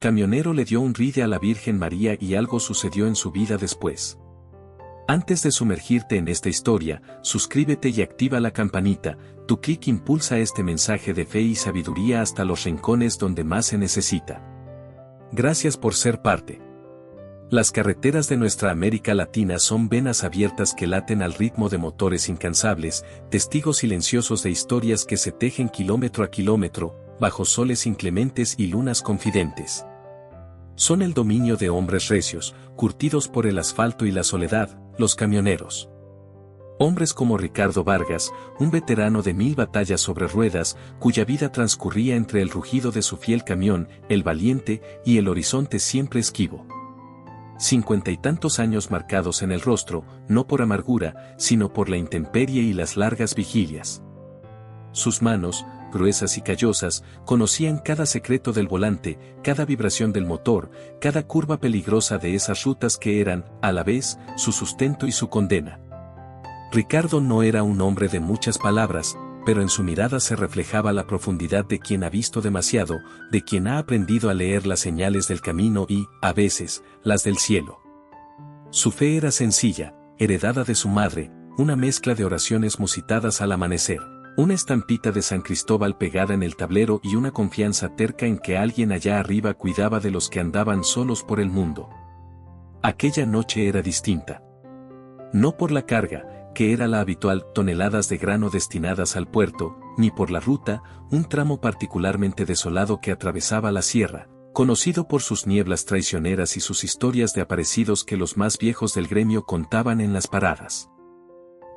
camionero le dio un ride a la Virgen María y algo sucedió en su vida después. Antes de sumergirte en esta historia, suscríbete y activa la campanita, tu clic impulsa este mensaje de fe y sabiduría hasta los rincones donde más se necesita. Gracias por ser parte. Las carreteras de nuestra América Latina son venas abiertas que laten al ritmo de motores incansables, testigos silenciosos de historias que se tejen kilómetro a kilómetro, bajo soles inclementes y lunas confidentes. Son el dominio de hombres recios, curtidos por el asfalto y la soledad, los camioneros. Hombres como Ricardo Vargas, un veterano de 1000 batallas sobre ruedas, cuya vida transcurría entre el rugido de su fiel camión, el valiente, y el horizonte siempre esquivo. 50 y tantos años marcados en el rostro, no por amargura, sino por la intemperie y las largas vigilias. Sus manos, gruesas y callosas, conocían cada secreto del volante, cada vibración del motor, cada curva peligrosa de esas rutas que eran, a la vez, su sustento y su condena. Ricardo no era un hombre de muchas palabras, pero en su mirada se reflejaba la profundidad de quien ha visto demasiado, de quien ha aprendido a leer las señales del camino y, a veces, las del cielo. Su fe era sencilla, heredada de su madre, una mezcla de oraciones musitadas al amanecer, una estampita de San Cristóbal pegada en el tablero y una confianza terca en que alguien allá arriba cuidaba de los que andaban solos por el mundo. Aquella noche era distinta. No por la carga, que era la habitual, toneladas de grano destinadas al puerto, ni por la ruta, un tramo particularmente desolado que atravesaba la sierra, conocido por sus nieblas traicioneras y sus historias de aparecidos que los más viejos del gremio contaban en las paradas.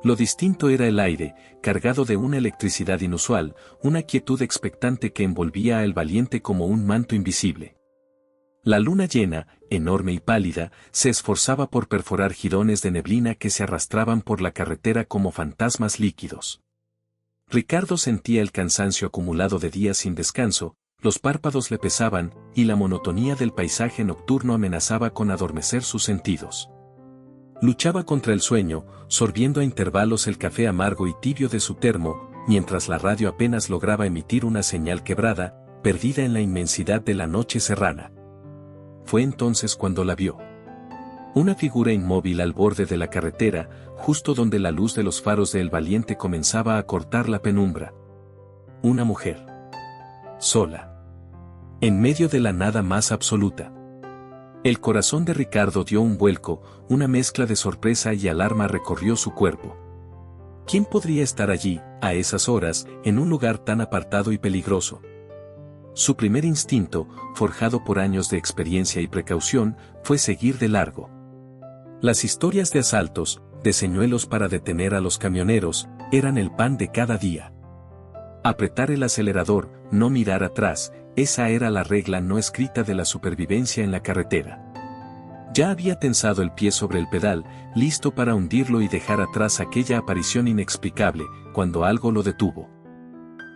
Lo distinto era el aire, cargado de una electricidad inusual, una quietud expectante que envolvía al valiente como un manto invisible. La luna llena, enorme y pálida, se esforzaba por perforar jirones de neblina que se arrastraban por la carretera como fantasmas líquidos. Ricardo sentía el cansancio acumulado de días sin descanso, los párpados le pesaban, y la monotonía del paisaje nocturno amenazaba con adormecer sus sentidos. Luchaba contra el sueño, sorbiendo a intervalos el café amargo y tibio de su termo, mientras la radio apenas lograba emitir una señal quebrada, perdida en la inmensidad de la noche serrana. Fue entonces cuando la vio. Una figura inmóvil al borde de la carretera, justo donde la luz de los faros de El Valiente comenzaba a cortar la penumbra. Una mujer. Sola. En medio de la nada más absoluta. El corazón de Ricardo dio un vuelco, una mezcla de sorpresa y alarma recorrió su cuerpo. ¿Quién podría estar allí, a esas horas, en un lugar tan apartado y peligroso? Su primer instinto, forjado por años de experiencia y precaución, fue seguir de largo. Las historias de asaltos, de señuelos para detener a los camioneros, eran el pan de cada día. Apretar el acelerador, no mirar atrás, esa era la regla no escrita de la supervivencia en la carretera. Ya había tensado el pie sobre el pedal, listo para hundirlo y dejar atrás aquella aparición inexplicable, cuando algo lo detuvo.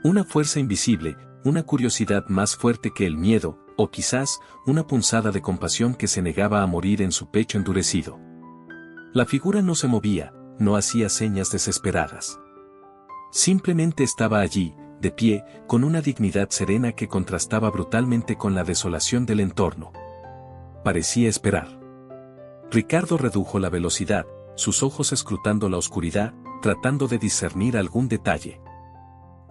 Una fuerza invisible, una curiosidad más fuerte que el miedo, o quizás, una punzada de compasión que se negaba a morir en su pecho endurecido. La figura no se movía, no hacía señas desesperadas. Simplemente estaba allí, de pie, con una dignidad serena que contrastaba brutalmente con la desolación del entorno. Parecía esperar. Ricardo redujo la velocidad, sus ojos escrutando la oscuridad, tratando de discernir algún detalle.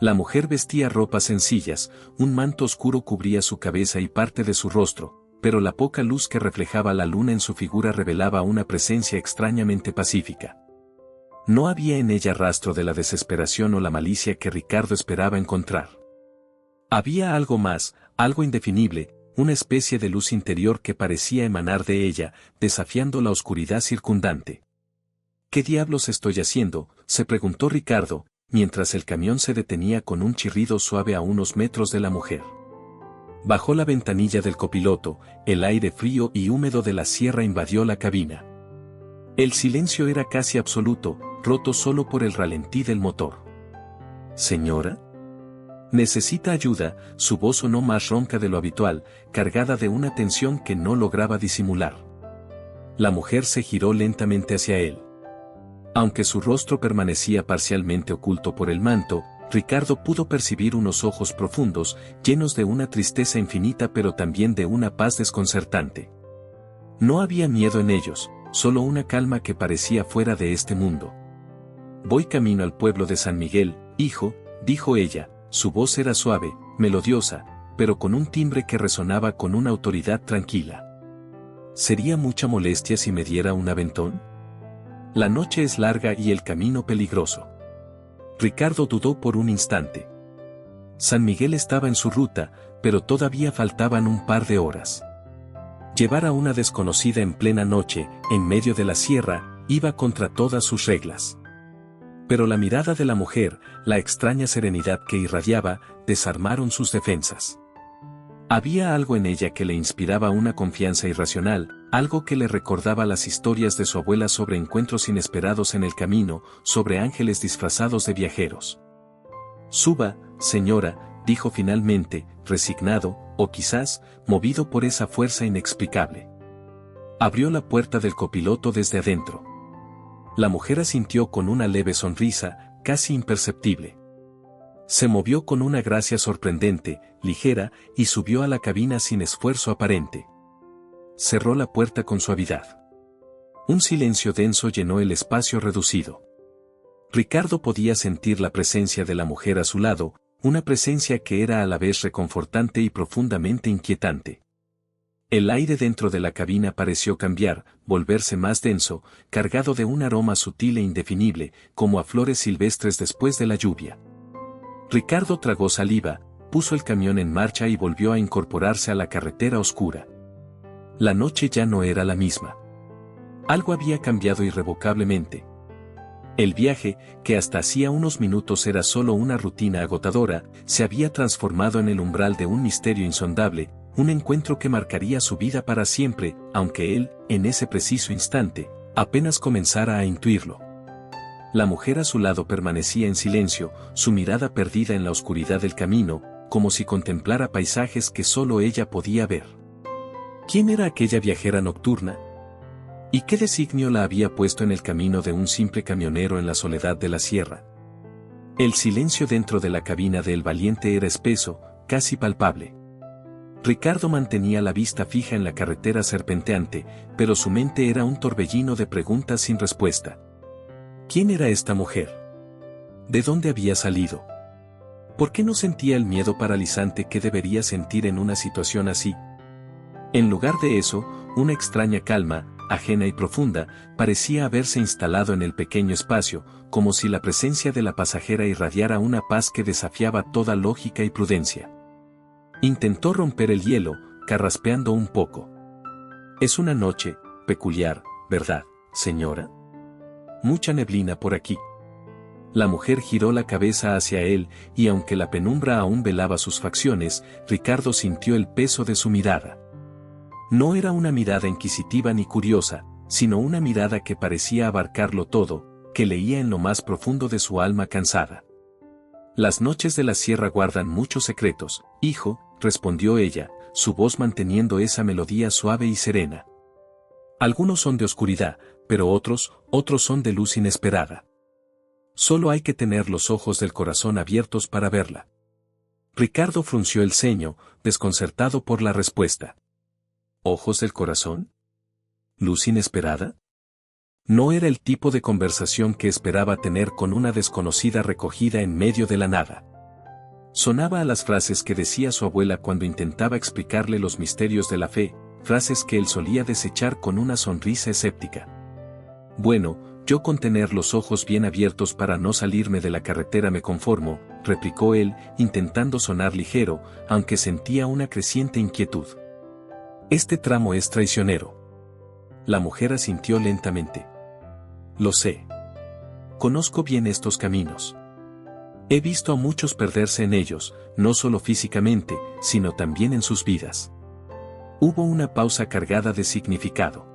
La mujer vestía ropas sencillas, un manto oscuro cubría su cabeza y parte de su rostro, pero la poca luz que reflejaba la luna en su figura revelaba una presencia extrañamente pacífica. No había en ella rastro de la desesperación o la malicia que Ricardo esperaba encontrar. Había algo más, algo indefinible, una especie de luz interior que parecía emanar de ella, desafiando la oscuridad circundante. ¿Qué diablos estoy haciendo?, se preguntó Ricardo, mientras el camión se detenía con un chirrido suave a unos metros de la mujer. Bajó la ventanilla del copiloto, el aire frío y húmedo de la sierra invadió la cabina. El silencio era casi absoluto, roto solo por el ralentí del motor. ¿Señora? ¿Necesita ayuda? Su voz sonó más ronca de lo habitual, cargada de una tensión que no lograba disimular. La mujer se giró lentamente hacia él. Aunque su rostro permanecía parcialmente oculto por el manto, Ricardo pudo percibir unos ojos profundos, llenos de una tristeza infinita pero también de una paz desconcertante. No había miedo en ellos, solo una calma que parecía fuera de este mundo. «Voy camino al pueblo de San Miguel, hijo», dijo ella, su voz era suave, melodiosa, pero con un timbre que resonaba con una autoridad tranquila. ¿Sería mucha molestia si me diera un aventón? La noche es larga y el camino peligroso. Ricardo dudó por un instante. San Miguel estaba en su ruta, pero todavía faltaban un par de horas. Llevar a una desconocida en plena noche, en medio de la sierra, iba contra todas sus reglas. Pero la mirada de la mujer, la extraña serenidad que irradiaba, desarmaron sus defensas. Había algo en ella que le inspiraba una confianza irracional, algo que le recordaba las historias de su abuela sobre encuentros inesperados en el camino, sobre ángeles disfrazados de viajeros. «Suba, señora», dijo finalmente, resignado, o quizás, movido por esa fuerza inexplicable. Abrió la puerta del copiloto desde adentro. La mujer asintió con una leve sonrisa, casi imperceptible. Se movió con una gracia sorprendente, ligera, y subió a la cabina sin esfuerzo aparente. Cerró la puerta con suavidad. Un silencio denso llenó el espacio reducido. Ricardo podía sentir la presencia de la mujer a su lado, una presencia que era a la vez reconfortante y profundamente inquietante. El aire dentro de la cabina pareció cambiar, volverse más denso, cargado de un aroma sutil e indefinible, como a flores silvestres después de la lluvia. Ricardo tragó saliva, puso el camión en marcha y volvió a incorporarse a la carretera oscura. La noche ya no era la misma. Algo había cambiado irrevocablemente. El viaje, que hasta hacía unos minutos era solo una rutina agotadora, se había transformado en el umbral de un misterio insondable, un encuentro que marcaría su vida para siempre, aunque él, en ese preciso instante, apenas comenzara a intuirlo. La mujer a su lado permanecía en silencio, su mirada perdida en la oscuridad del camino, como si contemplara paisajes que solo ella podía ver. ¿Quién era aquella viajera nocturna? ¿Y qué designio la había puesto en el camino de un simple camionero en la soledad de la sierra? El silencio dentro de la cabina del valiente era espeso, casi palpable. Ricardo mantenía la vista fija en la carretera serpenteante, pero su mente era un torbellino de preguntas sin respuesta. ¿Quién era esta mujer? ¿De dónde había salido? ¿Por qué no sentía el miedo paralizante que debería sentir en una situación así? En lugar de eso, una extraña calma, ajena y profunda, parecía haberse instalado en el pequeño espacio, como si la presencia de la pasajera irradiara una paz que desafiaba toda lógica y prudencia. Intentó romper el hielo, carraspeando un poco. «Es una noche peculiar, ¿verdad, señora? Mucha neblina por aquí». La mujer giró la cabeza hacia él, y aunque la penumbra aún velaba sus facciones, Ricardo sintió el peso de su mirada. No era una mirada inquisitiva ni curiosa, sino una mirada que parecía abarcarlo todo, que leía en lo más profundo de su alma cansada. «Las noches de la sierra guardan muchos secretos, hijo», respondió ella, su voz manteniendo esa melodía suave y serena. «Algunos son de oscuridad, pero otros son de luz inesperada. Solo hay que tener los ojos del corazón abiertos para verla». Ricardo frunció el ceño, desconcertado por la respuesta. ¿Ojos del corazón? ¿Luz inesperada? No era el tipo de conversación que esperaba tener con una desconocida recogida en medio de la nada. Sonaba a las frases que decía su abuela cuando intentaba explicarle los misterios de la fe, frases que él solía desechar con una sonrisa escéptica. «Bueno, yo con tener los ojos bien abiertos para no salirme de la carretera me conformo», replicó él, intentando sonar ligero, aunque sentía una creciente inquietud. «Este tramo es traicionero». La mujer asintió lentamente. «Lo sé. Conozco bien estos caminos. He visto a muchos perderse en ellos, no solo físicamente, sino también en sus vidas». Hubo una pausa cargada de significado.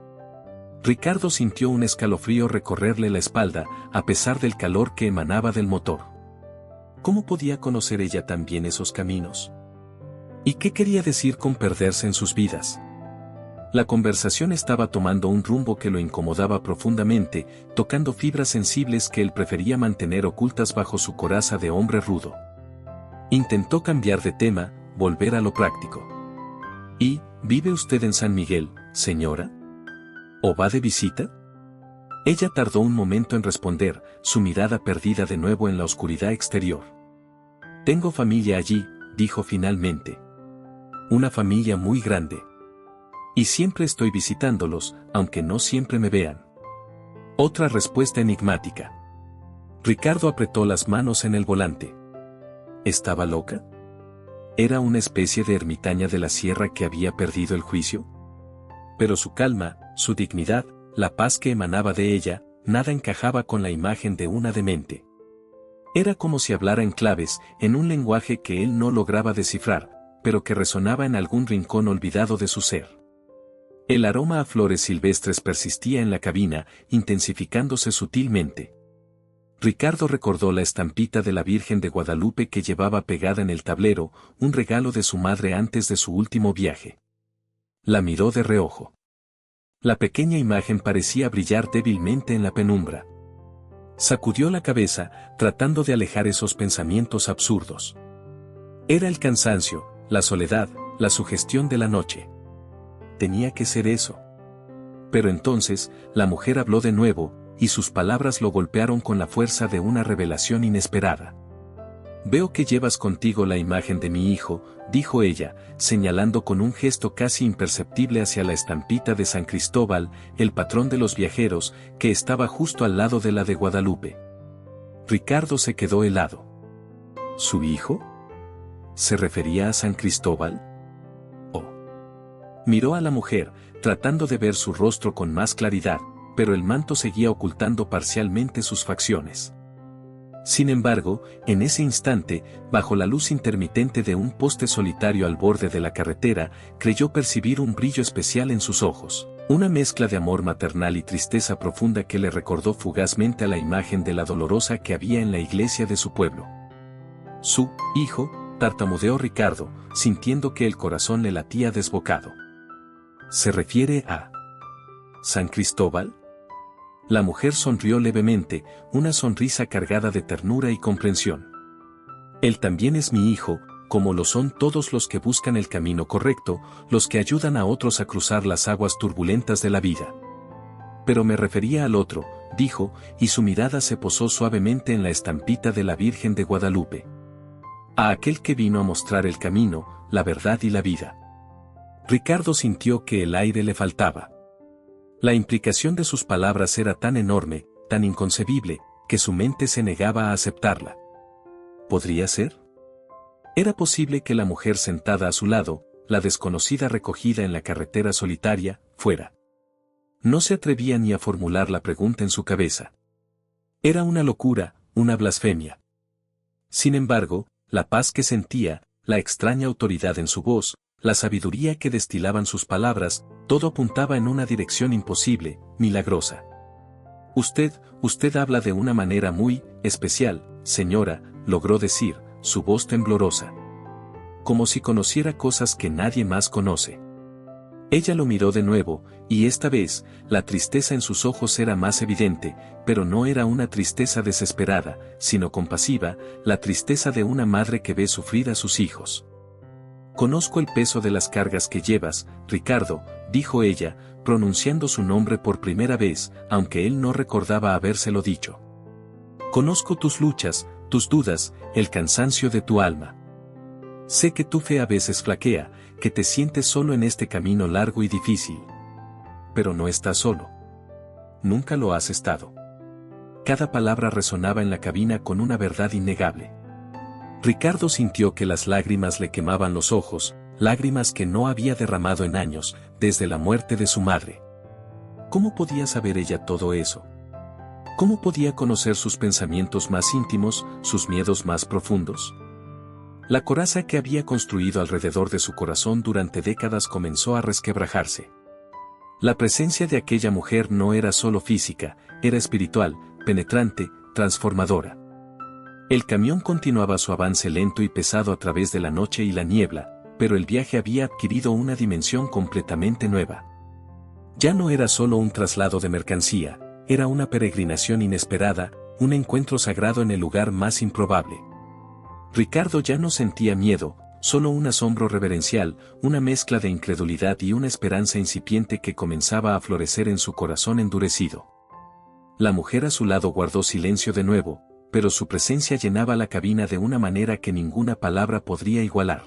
Ricardo sintió un escalofrío recorrerle la espalda, a pesar del calor que emanaba del motor. ¿Cómo podía conocer ella también esos caminos? ¿Y qué quería decir con perderse en sus vidas? La conversación estaba tomando un rumbo que lo incomodaba profundamente, tocando fibras sensibles que él prefería mantener ocultas bajo su coraza de hombre rudo. Intentó cambiar de tema, volver a lo práctico. ¿Y, vive usted en San Miguel, señora? ¿O va de visita? Ella tardó un momento en responder, su mirada perdida de nuevo en la oscuridad exterior. Tengo familia allí, dijo finalmente. Una familia muy grande. Y siempre estoy visitándolos, aunque no siempre me vean. Otra respuesta enigmática. Ricardo apretó las manos en el volante. ¿Estaba loca? ¿Era una especie de ermitaña de la sierra que había perdido el juicio? Pero su calma, su dignidad, la paz que emanaba de ella, nada encajaba con la imagen de una demente. Era como si hablara en claves, en un lenguaje que él no lograba descifrar, pero que resonaba en algún rincón olvidado de su ser. El aroma a flores silvestres persistía en la cabina, intensificándose sutilmente. Ricardo recordó la estampita de la Virgen de Guadalupe que llevaba pegada en el tablero, un regalo de su madre antes de su último viaje. La miró de reojo. La pequeña imagen parecía brillar débilmente en la penumbra. Sacudió la cabeza, tratando de alejar esos pensamientos absurdos. Era el cansancio, la soledad, la sugestión de la noche. Tenía que ser eso. Pero entonces, la mujer habló de nuevo, y sus palabras lo golpearon con la fuerza de una revelación inesperada. Veo que llevas contigo la imagen de mi hijo, dijo ella, señalando con un gesto casi imperceptible hacia la estampita de San Cristóbal, el patrón de los viajeros, que estaba justo al lado de la de Guadalupe. Ricardo se quedó helado. ¿Su hijo? ¿Se refería a San Cristóbal? Oh. Miró a la mujer, tratando de ver su rostro con más claridad, pero el manto seguía ocultando parcialmente sus facciones. Sin embargo, en ese instante, bajo la luz intermitente de un poste solitario al borde de la carretera, creyó percibir un brillo especial en sus ojos, una mezcla de amor maternal y tristeza profunda que le recordó fugazmente a la imagen de la dolorosa que había en la iglesia de su pueblo. Su hijo, tartamudeó Ricardo, sintiendo que el corazón le latía desbocado. ¿Se refiere a San Cristóbal? La mujer sonrió levemente, una sonrisa cargada de ternura y comprensión. Él también es mi hijo, como lo son todos los que buscan el camino correcto, los que ayudan a otros a cruzar las aguas turbulentas de la vida. Pero me refería al otro, dijo, y su mirada se posó suavemente en la estampita de la Virgen de Guadalupe. A aquel que vino a mostrar el camino, la verdad y la vida. Ricardo sintió que el aire le faltaba. La implicación de sus palabras era tan enorme, tan inconcebible, que su mente se negaba a aceptarla. ¿Podría ser? Era posible que la mujer sentada a su lado, la desconocida recogida en la carretera solitaria, fuera. No se atrevía ni a formular la pregunta en su cabeza. Era una locura, una blasfemia. Sin embargo, la paz que sentía, la extraña autoridad en su voz, la sabiduría que destilaban sus palabras, todo apuntaba en una dirección imposible, milagrosa. Usted habla de una manera muy especial, señora, logró decir, su voz temblorosa. Como si conociera cosas que nadie más conoce. Ella lo miró de nuevo, y esta vez, la tristeza en sus ojos era más evidente, pero no era una tristeza desesperada, sino compasiva, la tristeza de una madre que ve sufrir a sus hijos. Conozco el peso de las cargas que llevas, Ricardo, dijo ella, pronunciando su nombre por primera vez, aunque él no recordaba habérselo dicho. Conozco tus luchas, tus dudas, el cansancio de tu alma. Sé que tu fe a veces flaquea, que te sientes solo en este camino largo y difícil. Pero no estás solo. Nunca lo has estado. Cada palabra resonaba en la cabina con una verdad innegable. Ricardo sintió que las lágrimas le quemaban los ojos, lágrimas que no había derramado en años, desde la muerte de su madre. ¿Cómo podía saber ella todo eso? ¿Cómo podía conocer sus pensamientos más íntimos, sus miedos más profundos? La coraza que había construido alrededor de su corazón durante décadas comenzó a resquebrajarse. La presencia de aquella mujer no era solo física, era espiritual, penetrante, transformadora. El camión continuaba su avance lento y pesado a través de la noche y la niebla, pero el viaje había adquirido una dimensión completamente nueva. Ya no era solo un traslado de mercancía, era una peregrinación inesperada, un encuentro sagrado en el lugar más improbable. Ricardo ya no sentía miedo, solo un asombro reverencial, una mezcla de incredulidad y una esperanza incipiente que comenzaba a florecer en su corazón endurecido. La mujer a su lado guardó silencio de nuevo, pero su presencia llenaba la cabina de una manera que ninguna palabra podría igualar.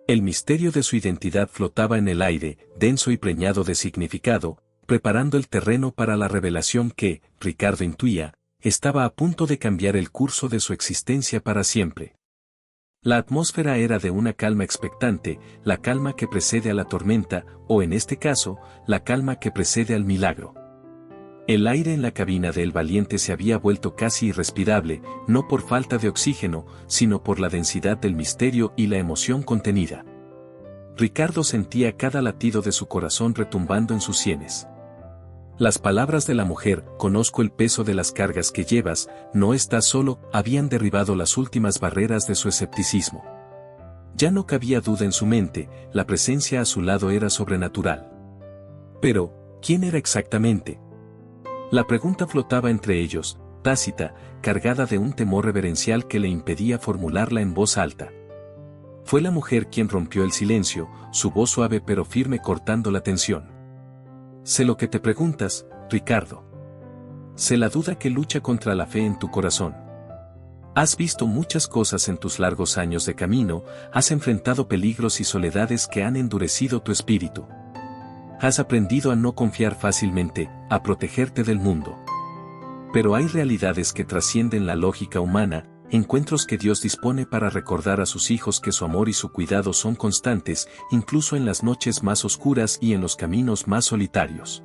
El misterio de su identidad flotaba en el aire, denso y preñado de significado, preparando el terreno para la revelación que, Ricardo intuía, estaba a punto de cambiar el curso de su existencia para siempre. La atmósfera era de una calma expectante, la calma que precede a la tormenta, o en este caso, la calma que precede al milagro. El aire en la cabina del valiente se había vuelto casi irrespirable, no por falta de oxígeno, sino por la densidad del misterio y la emoción contenida. Ricardo sentía cada latido de su corazón retumbando en sus sienes. Las palabras de la mujer, conozco el peso de las cargas que llevas, no estás solo, habían derribado las últimas barreras de su escepticismo. Ya no cabía duda en su mente, la presencia a su lado era sobrenatural. Pero, ¿quién era exactamente? La pregunta flotaba entre ellos, tácita, cargada de un temor reverencial que le impedía formularla en voz alta. Fue la mujer quien rompió el silencio, su voz suave pero firme cortando la tensión. Sé lo que te preguntas, Ricardo. Sé la duda que lucha contra la fe en tu corazón. Has visto muchas cosas en tus largos años de camino, has enfrentado peligros y soledades que han endurecido tu espíritu. Has aprendido a no confiar fácilmente, a protegerte del mundo. Pero hay realidades que trascienden la lógica humana, encuentros que Dios dispone para recordar a sus hijos que su amor y su cuidado son constantes, incluso en las noches más oscuras y en los caminos más solitarios.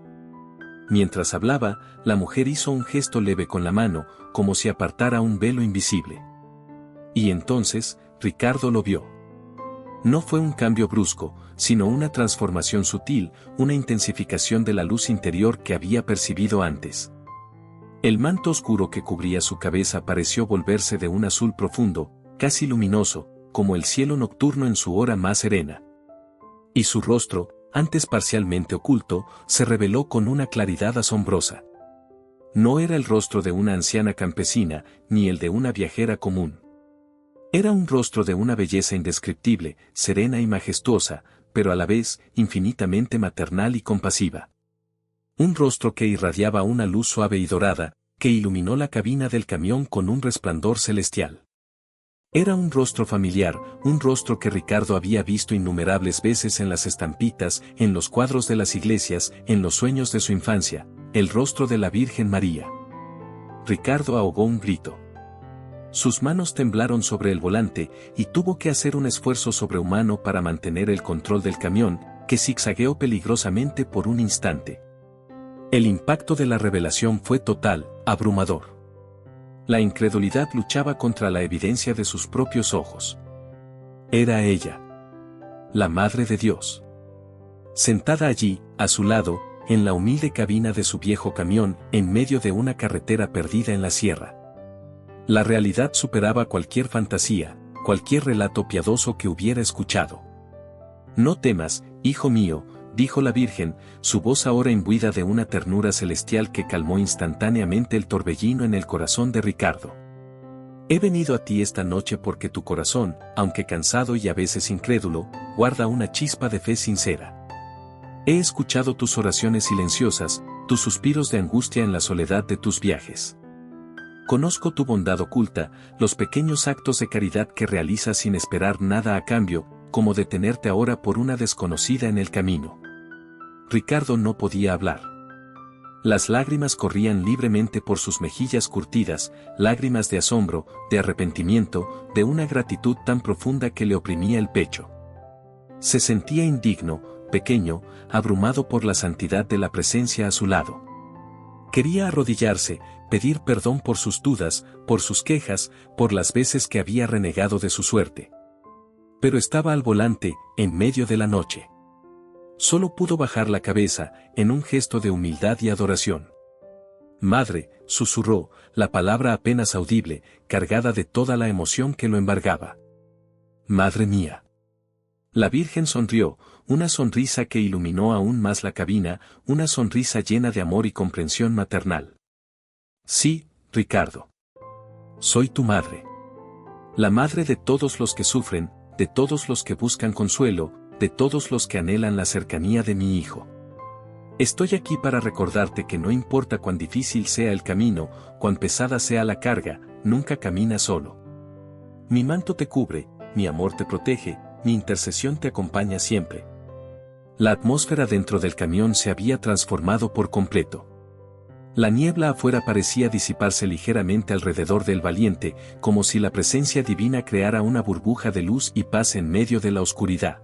Mientras hablaba, la mujer hizo un gesto leve con la mano, como si apartara un velo invisible. Y entonces, Ricardo lo vio. No fue un cambio brusco, sino una transformación sutil, una intensificación de la luz interior que había percibido antes. El manto oscuro que cubría su cabeza pareció volverse de un azul profundo, casi luminoso, como el cielo nocturno en su hora más serena. Y su rostro, antes parcialmente oculto, se reveló con una claridad asombrosa. No era el rostro de una anciana campesina, ni el de una viajera común. Era un rostro de una belleza indescriptible, serena y majestuosa, pero a la vez, infinitamente maternal y compasiva. Un rostro que irradiaba una luz suave y dorada, que iluminó la cabina del camión con un resplandor celestial. Era un rostro familiar, un rostro que Ricardo había visto innumerables veces en las estampitas, en los cuadros de las iglesias, en los sueños de su infancia, el rostro de la Virgen María. Ricardo ahogó un grito. Sus manos temblaron sobre el volante, y tuvo que hacer un esfuerzo sobrehumano para mantener el control del camión, que zigzagueó peligrosamente por un instante. El impacto de la revelación fue total, abrumador. La incredulidad luchaba contra la evidencia de sus propios ojos. Era ella, la Madre de Dios. Sentada allí, a su lado, en la humilde cabina de su viejo camión, en medio de una carretera perdida en la sierra. La realidad superaba cualquier fantasía, cualquier relato piadoso que hubiera escuchado. No temas, hijo mío, dijo la Virgen, su voz ahora imbuida de una ternura celestial que calmó instantáneamente el torbellino en el corazón de Ricardo. He venido a ti esta noche porque tu corazón, aunque cansado y a veces incrédulo, guarda una chispa de fe sincera. He escuchado tus oraciones silenciosas, tus suspiros de angustia en la soledad de tus viajes. Conozco tu bondad oculta, los pequeños actos de caridad que realizas sin esperar nada a cambio, como detenerte ahora por una desconocida en el camino. Ricardo no podía hablar. Las lágrimas corrían libremente por sus mejillas curtidas, lágrimas de asombro, de arrepentimiento, de una gratitud tan profunda que le oprimía el pecho. Se sentía indigno, pequeño, abrumado por la santidad de la presencia a su lado. Quería arrodillarse, pedir perdón por sus dudas, por sus quejas, por las veces que había renegado de su suerte. Pero estaba al volante, en medio de la noche. Solo pudo bajar la cabeza, en un gesto de humildad y adoración. Madre, susurró, la palabra apenas audible, cargada de toda la emoción que lo embargaba. Madre mía. La Virgen sonrió, una sonrisa que iluminó aún más la cabina, una sonrisa llena de amor y comprensión maternal. Sí, Ricardo. Soy tu madre. La madre de todos los que sufren, de todos los que buscan consuelo, de todos los que anhelan la cercanía de mi hijo. Estoy aquí para recordarte que no importa cuán difícil sea el camino, cuán pesada sea la carga, nunca caminas solo. Mi manto te cubre, mi amor te protege, mi intercesión te acompaña siempre. La atmósfera dentro del camión se había transformado por completo. La niebla afuera parecía disiparse ligeramente alrededor del valiente, como si la presencia divina creara una burbuja de luz y paz en medio de la oscuridad.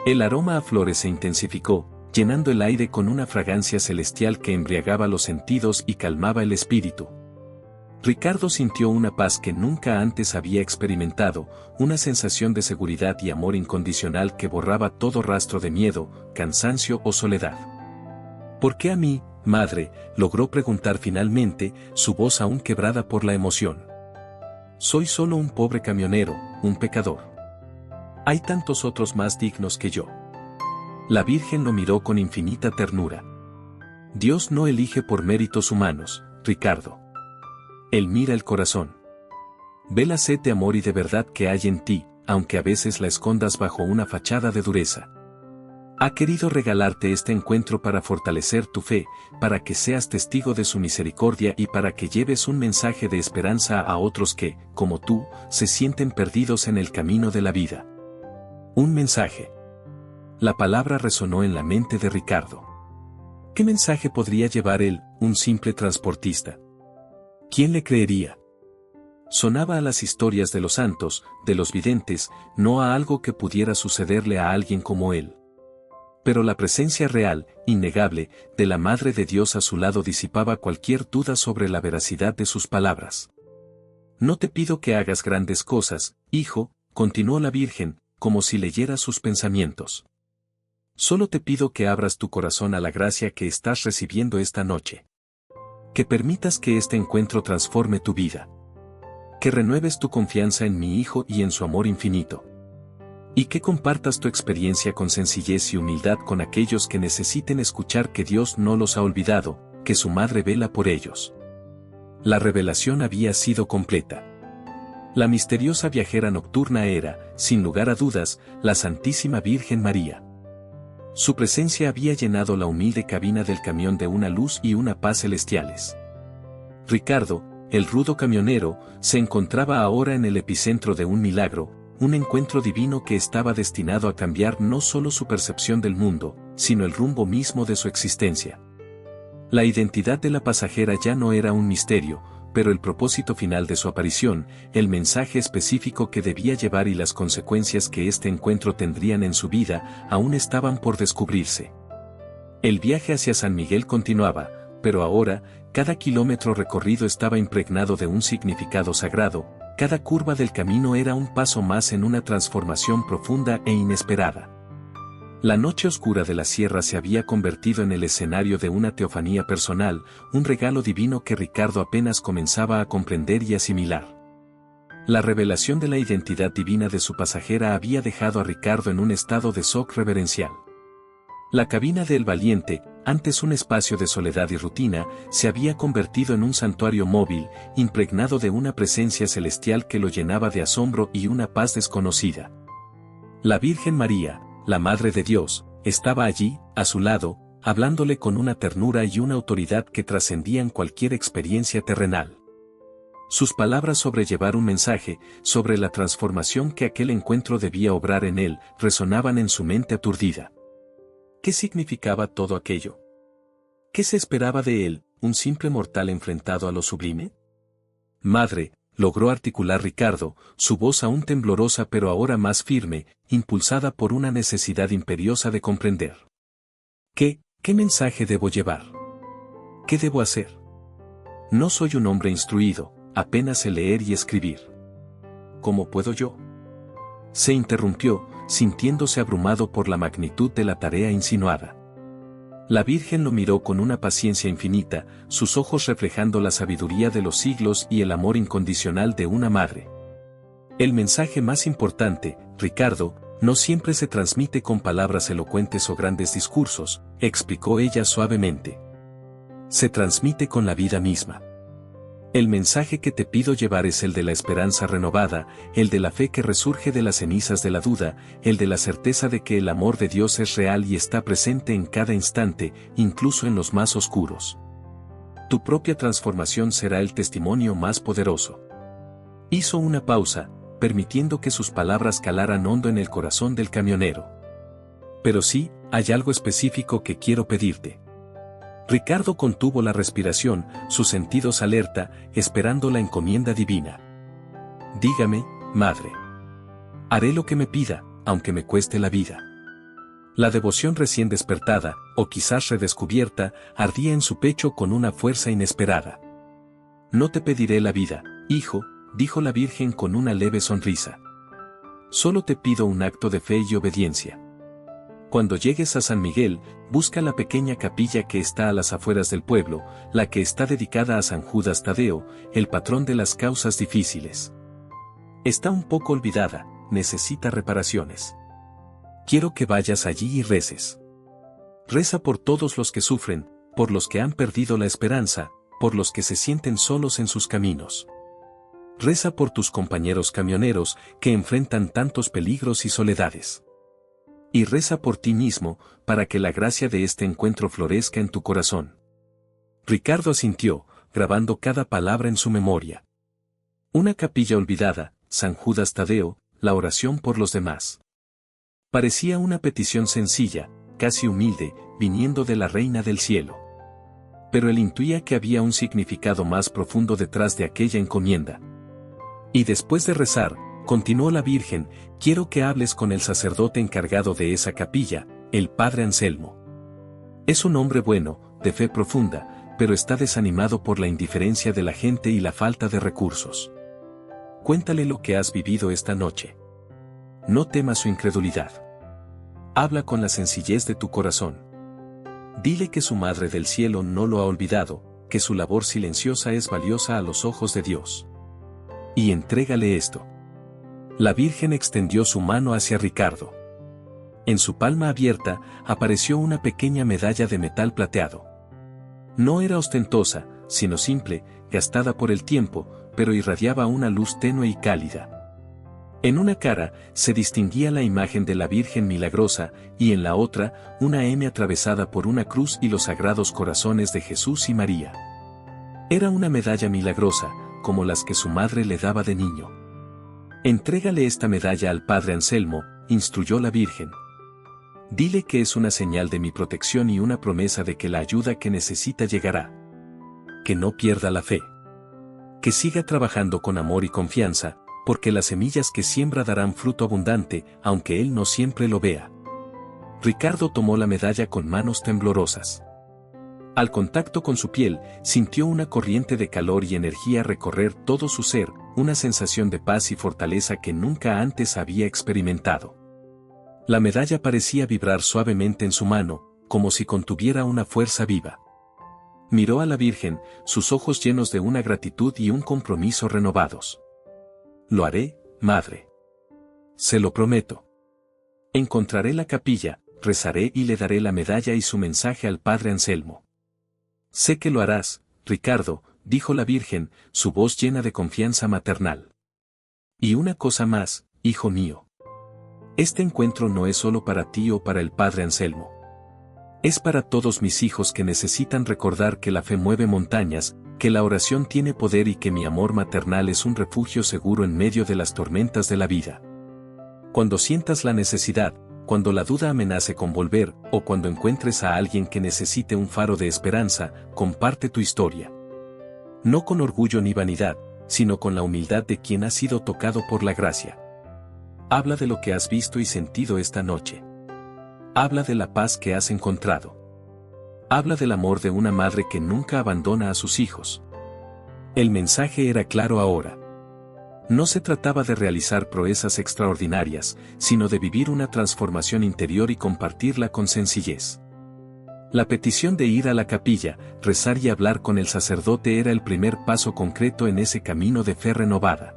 El aroma a flores se intensificó, llenando el aire con una fragancia celestial que embriagaba los sentidos y calmaba el espíritu. Ricardo sintió una paz que nunca antes había experimentado, una sensación de seguridad y amor incondicional que borraba todo rastro de miedo, cansancio o soledad. ¿Por qué a mí, madre?, logró preguntar finalmente, su voz aún quebrada por la emoción. Soy solo un pobre camionero, un pecador. Hay tantos otros más dignos que yo. La Virgen lo miró con infinita ternura. Dios no elige por méritos humanos, Ricardo. Él mira el corazón. Ve la sed de amor y de verdad que hay en ti, aunque a veces la escondas bajo una fachada de dureza. Ha querido regalarte este encuentro para fortalecer tu fe, para que seas testigo de su misericordia y para que lleves un mensaje de esperanza a otros que, como tú, se sienten perdidos en el camino de la vida. Un mensaje. La palabra resonó en la mente de Ricardo. ¿Qué mensaje podría llevar él, un simple transportista? ¿Quién le creería? Sonaba a las historias de los santos, de los videntes, no a algo que pudiera sucederle a alguien como él. Pero la presencia real, innegable, de la Madre de Dios a su lado disipaba cualquier duda sobre la veracidad de sus palabras. No te pido que hagas grandes cosas, hijo, continuó la Virgen, como si leyera sus pensamientos. Solo te pido que abras tu corazón a la gracia que estás recibiendo esta noche. Que permitas que este encuentro transforme tu vida. Que renueves tu confianza en mi Hijo y en su amor infinito. Y que compartas tu experiencia con sencillez y humildad con aquellos que necesiten escuchar que Dios no los ha olvidado, que su Madre vela por ellos. La revelación había sido completa. La misteriosa viajera nocturna era, sin lugar a dudas, la Santísima Virgen María. Su presencia había llenado la humilde cabina del camión de una luz y una paz celestiales. Ricardo, el rudo camionero, se encontraba ahora en el epicentro de un milagro, un encuentro divino que estaba destinado a cambiar no solo su percepción del mundo, sino el rumbo mismo de su existencia. La identidad de la pasajera ya no era un misterio, pero el propósito final de su aparición, el mensaje específico que debía llevar y las consecuencias que este encuentro tendrían en su vida, aún estaban por descubrirse. El viaje hacia San Miguel continuaba, pero ahora, cada kilómetro recorrido estaba impregnado de un significado sagrado, cada curva del camino era un paso más en una transformación profunda e inesperada. La noche oscura de la sierra se había convertido en el escenario de una teofanía personal, un regalo divino que Ricardo apenas comenzaba a comprender y asimilar. La revelación de la identidad divina de su pasajera había dejado a Ricardo en un estado de shock reverencial. La cabina del valiente, antes un espacio de soledad y rutina, se había convertido en un santuario móvil, impregnado de una presencia celestial que lo llenaba de asombro y una paz desconocida. La Virgen María, la Madre de Dios, estaba allí, a su lado, hablándole con una ternura y una autoridad que trascendían cualquier experiencia terrenal. Sus palabras sobre llevar un mensaje, sobre la transformación que aquel encuentro debía obrar en él, resonaban en su mente aturdida. ¿Qué significaba todo aquello? ¿Qué se esperaba de él, un simple mortal enfrentado a lo sublime? Madre, logró articular Ricardo, su voz aún temblorosa pero ahora más firme, impulsada por una necesidad imperiosa de comprender. ¿Qué mensaje debo llevar? ¿Qué debo hacer? No soy un hombre instruido, apenas sé leer y escribir. ¿Cómo puedo yo? Se interrumpió, sintiéndose abrumado por la magnitud de la tarea insinuada. La Virgen lo miró con una paciencia infinita, sus ojos reflejando la sabiduría de los siglos y el amor incondicional de una madre. El mensaje más importante, Ricardo, No siempre se transmite con palabras elocuentes o grandes discursos, explicó ella suavemente. Se transmite con la vida misma. El mensaje que te pido llevar es el de la esperanza renovada, el de la fe que resurge de las cenizas de la duda, el de la certeza de que el amor de Dios es real y está presente en cada instante, incluso en los más oscuros. Tu propia transformación será el testimonio más poderoso. Hizo una pausa, permitiendo que sus palabras calaran hondo en el corazón del camionero. Pero sí, hay algo específico que quiero pedirte. Ricardo contuvo la respiración, sus sentidos alerta, esperando la encomienda divina. Dígame, madre. Haré lo que me pida, aunque me cueste la vida. La devoción recién despertada, o quizás redescubierta, ardía en su pecho con una fuerza inesperada. No te pediré la vida, hijo, dijo la Virgen con una leve sonrisa. Solo te pido un acto de fe y obediencia. Cuando llegues a San Miguel, busca la pequeña capilla que está a las afueras del pueblo, la que está dedicada a San Judas Tadeo, el patrón de las causas difíciles. Está un poco olvidada, necesita reparaciones. Quiero que vayas allí y reces. Reza por todos los que sufren, por los que han perdido la esperanza, por los que se sienten solos en sus caminos. Reza por tus compañeros camioneros que enfrentan tantos peligros y soledades. Y reza por ti mismo, para que la gracia de este encuentro florezca en tu corazón. Ricardo asintió, grabando cada palabra en su memoria. Una capilla olvidada, San Judas Tadeo, la oración por los demás. Parecía una petición sencilla, casi humilde, viniendo de la Reina del Cielo. Pero él intuía que había un significado más profundo detrás de aquella encomienda. Y después de rezar, continuó la Virgen, quiero que hables con el sacerdote encargado de esa capilla, el padre Anselmo. Es un hombre bueno, de fe profunda, pero está desanimado por la indiferencia de la gente y la falta de recursos. Cuéntale lo que has vivido esta noche. No temas su incredulidad. Habla con la sencillez de tu corazón. Dile que su Madre del Cielo no lo ha olvidado, que su labor silenciosa es valiosa a los ojos de Dios. Y entrégale esto. La Virgen extendió su mano hacia Ricardo. En su palma abierta, apareció una pequeña medalla de metal plateado. No era ostentosa, sino simple, gastada por el tiempo, pero irradiaba una luz tenue y cálida. En una cara, se distinguía la imagen de la Virgen Milagrosa, y en la otra, una M atravesada por una cruz y los sagrados corazones de Jesús y María. Era una medalla milagrosa, como las que su madre le daba de niño. Entrégale esta medalla al padre Anselmo, instruyó la Virgen. Dile que es una señal de mi protección y una promesa de que la ayuda que necesita llegará. Que no pierda la fe. Que siga trabajando con amor y confianza, porque las semillas que siembra darán fruto abundante, aunque él no siempre lo vea. Ricardo tomó la medalla con manos temblorosas. Al contacto con su piel, sintió una corriente de calor y energía recorrer todo su ser, una sensación de paz y fortaleza que nunca antes había experimentado. La medalla parecía vibrar suavemente en su mano, como si contuviera una fuerza viva. Miró a la Virgen, sus ojos llenos de una gratitud y un compromiso renovados. Lo haré, madre. Se lo prometo. Encontraré la capilla, rezaré y le daré la medalla y su mensaje al padre Anselmo. Sé que lo harás, Ricardo, dijo la Virgen, su voz llena de confianza maternal. Y una cosa más, hijo mío. Este encuentro no es solo para ti o para el padre Anselmo. Es para todos mis hijos que necesitan recordar que la fe mueve montañas, que la oración tiene poder y que mi amor maternal es un refugio seguro en medio de las tormentas de la vida. Cuando sientas la necesidad, cuando la duda amenace con volver, o cuando encuentres a alguien que necesite un faro de esperanza, comparte tu historia. No con orgullo ni vanidad, sino con la humildad de quien ha sido tocado por la gracia. Habla de lo que has visto y sentido esta noche. Habla de la paz que has encontrado. Habla del amor de una madre que nunca abandona a sus hijos. El mensaje era claro ahora. No se trataba de realizar proezas extraordinarias, sino de vivir una transformación interior y compartirla con sencillez. La petición de ir a la capilla, rezar y hablar con el sacerdote era el primer paso concreto en ese camino de fe renovada.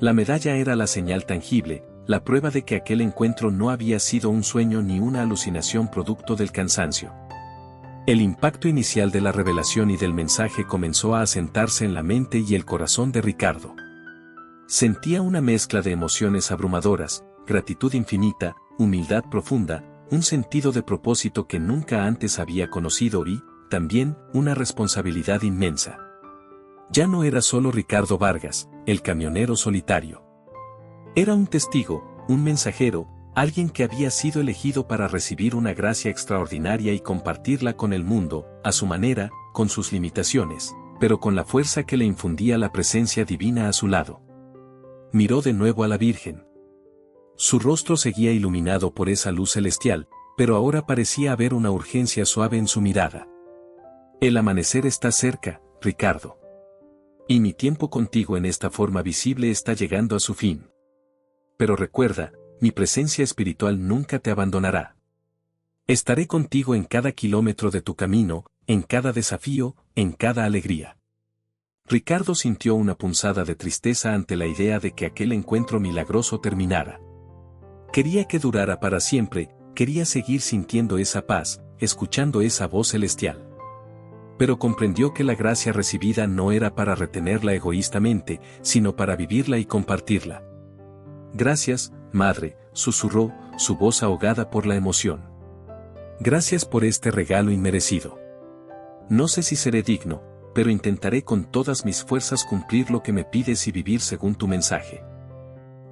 La medalla era la señal tangible, la prueba de que aquel encuentro no había sido un sueño ni una alucinación producto del cansancio. El impacto inicial de la revelación y del mensaje comenzó a asentarse en la mente y el corazón de Ricardo. Sentía una mezcla de emociones abrumadoras, gratitud infinita, humildad profunda, un sentido de propósito que nunca antes había conocido y, también, una responsabilidad inmensa. Ya no era solo Ricardo Vargas, el camionero solitario. Era un testigo, un mensajero, alguien que había sido elegido para recibir una gracia extraordinaria y compartirla con el mundo, a su manera, con sus limitaciones, pero con la fuerza que le infundía la presencia divina a su lado. Miró de nuevo a la Virgen. Su rostro seguía iluminado por esa luz celestial, pero ahora parecía haber una urgencia suave en su mirada. El amanecer está cerca, Ricardo. Y mi tiempo contigo en esta forma visible está llegando a su fin. Pero recuerda, mi presencia espiritual nunca te abandonará. Estaré contigo en cada kilómetro de tu camino, en cada desafío, en cada alegría. Ricardo sintió una punzada de tristeza ante la idea de que aquel encuentro milagroso terminara. Quería que durara para siempre, quería seguir sintiendo esa paz, escuchando esa voz celestial. Pero comprendió que la gracia recibida no era para retenerla egoístamente, sino para vivirla y compartirla. Gracias, Madre, susurró, su voz ahogada por la emoción. Gracias por este regalo inmerecido. No sé si seré digno, pero intentaré con todas mis fuerzas cumplir lo que me pides y vivir según tu mensaje.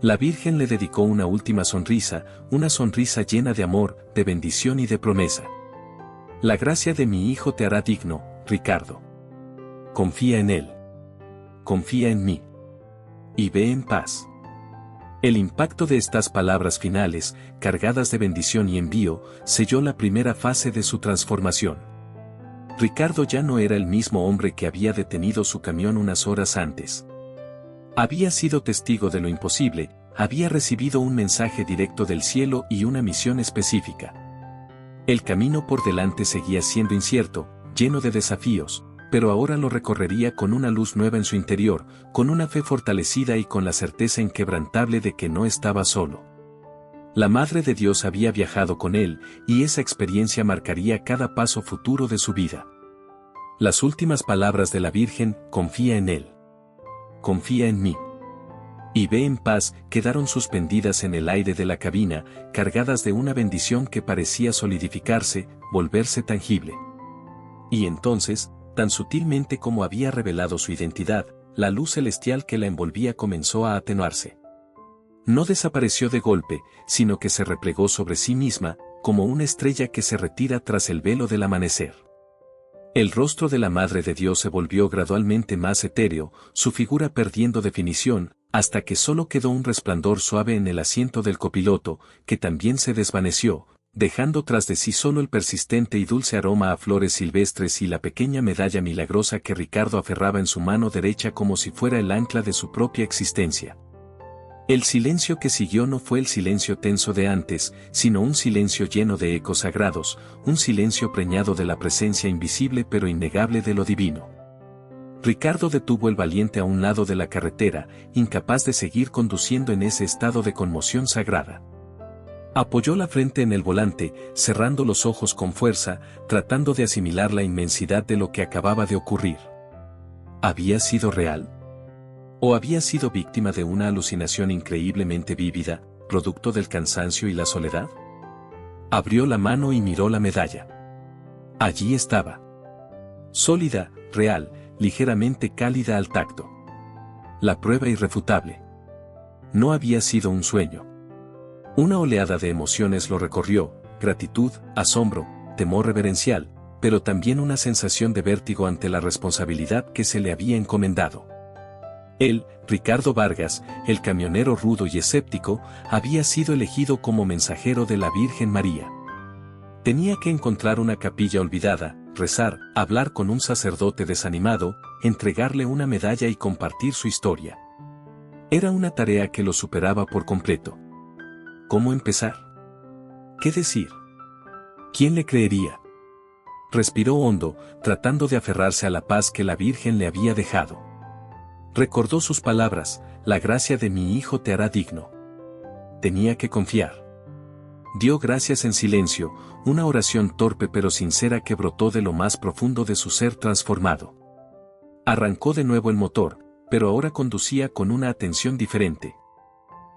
La Virgen le dedicó una última sonrisa, una sonrisa llena de amor, de bendición y de promesa. La gracia de mi hijo te hará digno, Ricardo. Confía en él. Confía en mí. Y ve en paz. El impacto de estas palabras finales, cargadas de bendición y envío, selló la primera fase de su transformación. Ricardo ya no era el mismo hombre que había detenido su camión unas horas antes. Había sido testigo de lo imposible, había recibido un mensaje directo del cielo y una misión específica. El camino por delante seguía siendo incierto, lleno de desafíos, pero ahora lo recorrería con una luz nueva en su interior, con una fe fortalecida y con la certeza inquebrantable de que no estaba solo. La Madre de Dios había viajado con él, y esa experiencia marcaría cada paso futuro de su vida. Las últimas palabras de la Virgen, confía en él. Confía en mí. Y ve en paz, quedaron suspendidas en el aire de la cabina, cargadas de una bendición que parecía solidificarse, volverse tangible. Y entonces, tan sutilmente como había revelado su identidad, la luz celestial que la envolvía comenzó a atenuarse. No desapareció de golpe, sino que se replegó sobre sí misma, como una estrella que se retira tras el velo del amanecer. El rostro de la Madre de Dios se volvió gradualmente más etéreo, su figura perdiendo definición, hasta que solo quedó un resplandor suave en el asiento del copiloto, que también se desvaneció, dejando tras de sí solo el persistente y dulce aroma a flores silvestres y la pequeña medalla milagrosa que Ricardo aferraba en su mano derecha como si fuera el ancla de su propia existencia. El silencio que siguió no fue el silencio tenso de antes, sino un silencio lleno de ecos sagrados, un silencio preñado de la presencia invisible pero innegable de lo divino. Ricardo detuvo el valiente a un lado de la carretera, incapaz de seguir conduciendo en ese estado de conmoción sagrada. Apoyó la frente en el volante, cerrando los ojos con fuerza, tratando de asimilar la inmensidad de lo que acababa de ocurrir. ¿Había sido real? ¿O había sido víctima de una alucinación increíblemente vívida, producto del cansancio y la soledad? Abrió la mano y miró la medalla. Allí estaba. Sólida, real, ligeramente cálida al tacto. La prueba irrefutable. No había sido un sueño. Una oleada de emociones lo recorrió, gratitud, asombro, temor reverencial, pero también una sensación de vértigo ante la responsabilidad que se le había encomendado. Él, Ricardo Vargas, el camionero rudo y escéptico, había sido elegido como mensajero de la Virgen María. Tenía que encontrar una capilla olvidada, rezar, hablar con un sacerdote desanimado, entregarle una medalla y compartir su historia. Era una tarea que lo superaba por completo. ¿Cómo empezar? ¿Qué decir? ¿Quién le creería? Respiró hondo, tratando de aferrarse a la paz que la Virgen le había dejado. Recordó sus palabras, la gracia de mi hijo te hará digno. tenía que confiar. Dio gracias en silencio, una oración torpe pero sincera que brotó de lo más profundo de su ser transformado. Arrancó de nuevo el motor, pero ahora conducía con una atención diferente.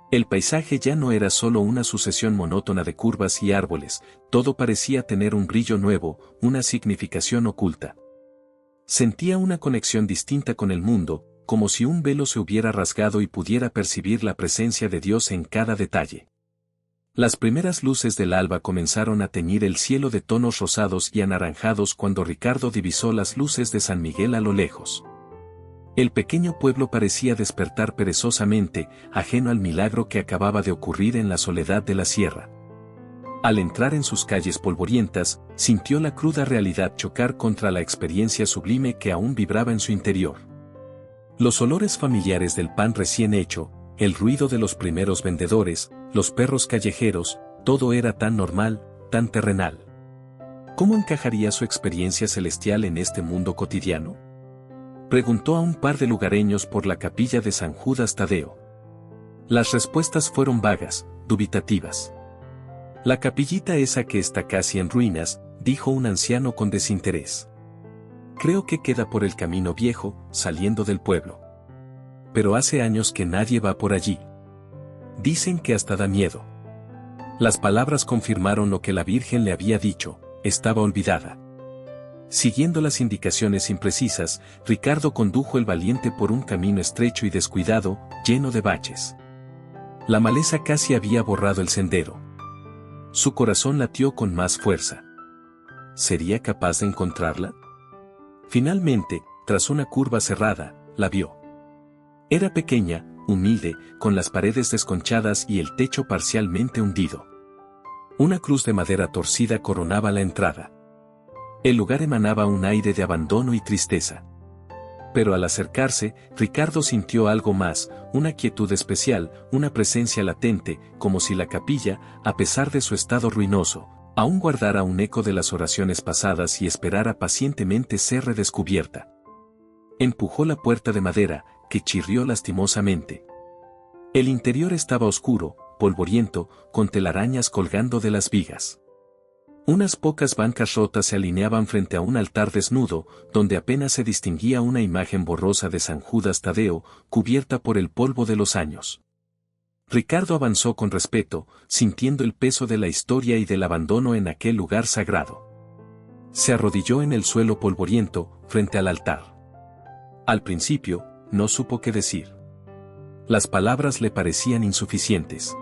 El paisaje ya no era solo una sucesión monótona de curvas y árboles, todo parecía tener un brillo nuevo, una significación oculta. Sentía una conexión distinta con el mundo, como si un velo se hubiera rasgado y pudiera percibir la presencia de Dios en cada detalle. Las primeras luces del alba comenzaron a teñir el cielo de tonos rosados y anaranjados cuando Ricardo divisó las luces de San Miguel a lo lejos. El pequeño pueblo parecía despertar perezosamente, ajeno al milagro que acababa de ocurrir en la soledad de la sierra. Al entrar en sus calles polvorientas, sintió la cruda realidad chocar contra la experiencia sublime que aún vibraba en su interior. Los olores familiares del pan recién hecho, el ruido de los primeros vendedores, los perros callejeros, todo era tan normal, tan terrenal. ¿Cómo encajaría su experiencia celestial en este mundo cotidiano? Preguntó a un par de lugareños por la capilla de San Judas Tadeo. Las respuestas fueron vagas, dubitativas. La capillita esa que está casi en ruinas, dijo un anciano con desinterés. Creo que queda por el camino viejo, saliendo del pueblo. Pero hace años que nadie va por allí. Dicen que hasta da miedo. Las palabras confirmaron lo que la Virgen le había dicho, estaba olvidada. Siguiendo las indicaciones imprecisas, Ricardo condujo el valiente por un camino estrecho y descuidado, lleno de baches. La maleza casi había borrado el sendero. Su corazón latió con más fuerza. ¿Sería capaz de encontrarla? Finalmente, tras una curva cerrada, la vio. Era pequeña, humilde, con las paredes desconchadas y el techo parcialmente hundido. Una cruz de madera torcida coronaba la entrada. El lugar emanaba un aire de abandono y tristeza. Pero al acercarse, Ricardo sintió algo más, una quietud especial, una presencia latente, como si la capilla, a pesar de su estado ruinoso, aún guardara un eco de las oraciones pasadas y esperara pacientemente ser redescubierta. Empujó la puerta de madera, que chirrió lastimosamente. El interior estaba oscuro, polvoriento, con telarañas colgando de las vigas. Unas pocas bancas rotas se alineaban frente a un altar desnudo, donde apenas se distinguía una imagen borrosa de San Judas Tadeo, cubierta por el polvo de los años. Ricardo avanzó con respeto, sintiendo el peso de la historia y del abandono en aquel lugar sagrado. Se arrodilló en el suelo polvoriento, frente al altar. Al principio, no supo qué decir. Las palabras le parecían insuficientes.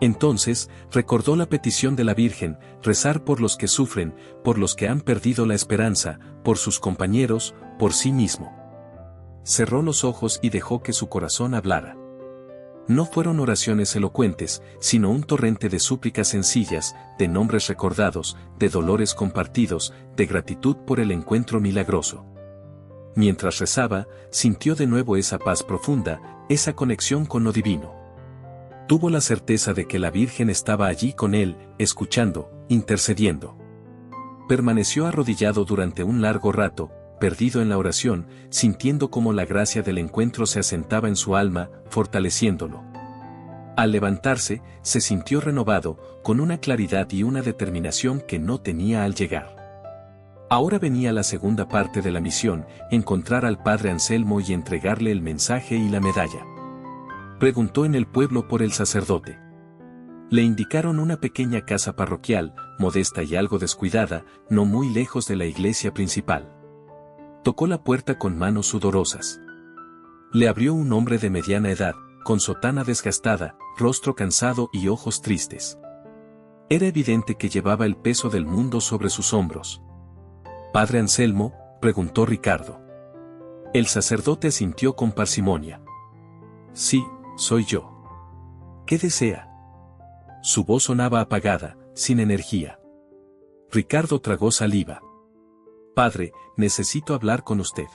Entonces, recordó la petición de la Virgen, rezar por los que sufren, por los que han perdido la esperanza, por sus compañeros, por sí mismo. Cerró los ojos y dejó que su corazón hablara. No fueron oraciones elocuentes, sino un torrente de súplicas sencillas, de nombres recordados, de dolores compartidos, de gratitud por el encuentro milagroso. Mientras rezaba, sintió de nuevo esa paz profunda, esa conexión con lo divino. Tuvo la certeza de que la Virgen estaba allí con él, escuchando, intercediendo. Permaneció arrodillado durante un largo rato, perdido en la oración, sintiendo cómo la gracia del encuentro se asentaba en su alma, fortaleciéndolo. Al levantarse, se sintió renovado, con una claridad y una determinación que no tenía al llegar. Ahora venía la segunda parte de la misión, encontrar al padre Anselmo y entregarle el mensaje y la medalla. Preguntó en el pueblo por el sacerdote. Le indicaron una pequeña casa parroquial, modesta y algo descuidada, no muy lejos de la iglesia principal. Tocó la puerta con manos sudorosas. Le abrió un hombre de mediana edad, con sotana desgastada, rostro cansado y ojos tristes. Era evidente que llevaba el peso del mundo sobre sus hombros. «¿Padre Anselmo?», preguntó Ricardo. El sacerdote asintió con parsimonia. «Sí, soy yo». «¿Qué desea?». Su voz sonaba apagada, sin energía. Ricardo tragó saliva. «Padre, necesito hablar con usted».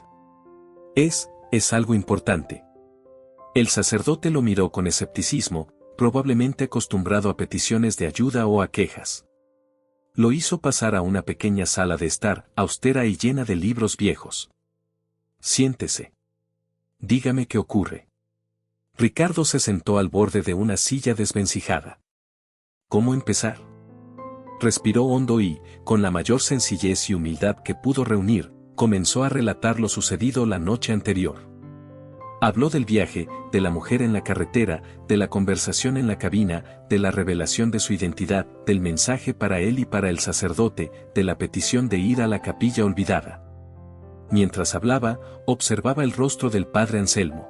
Es algo importante». El sacerdote lo miró con escepticismo, probablemente acostumbrado a peticiones de ayuda o a quejas. Lo hizo pasar a una pequeña sala de estar, austera y llena de libros viejos. «Siéntese. Dígame qué ocurre». Ricardo se sentó al borde de una silla desvencijada. ¿Cómo empezar? Respiró hondo y, con la mayor sencillez y humildad que pudo reunir, comenzó a relatar lo sucedido la noche anterior. Habló del viaje, de la mujer en la carretera, de la conversación en la cabina, de la revelación de su identidad, del mensaje para él y para el sacerdote, de la petición de ir a la capilla olvidada. Mientras hablaba, observaba el rostro del padre Anselmo.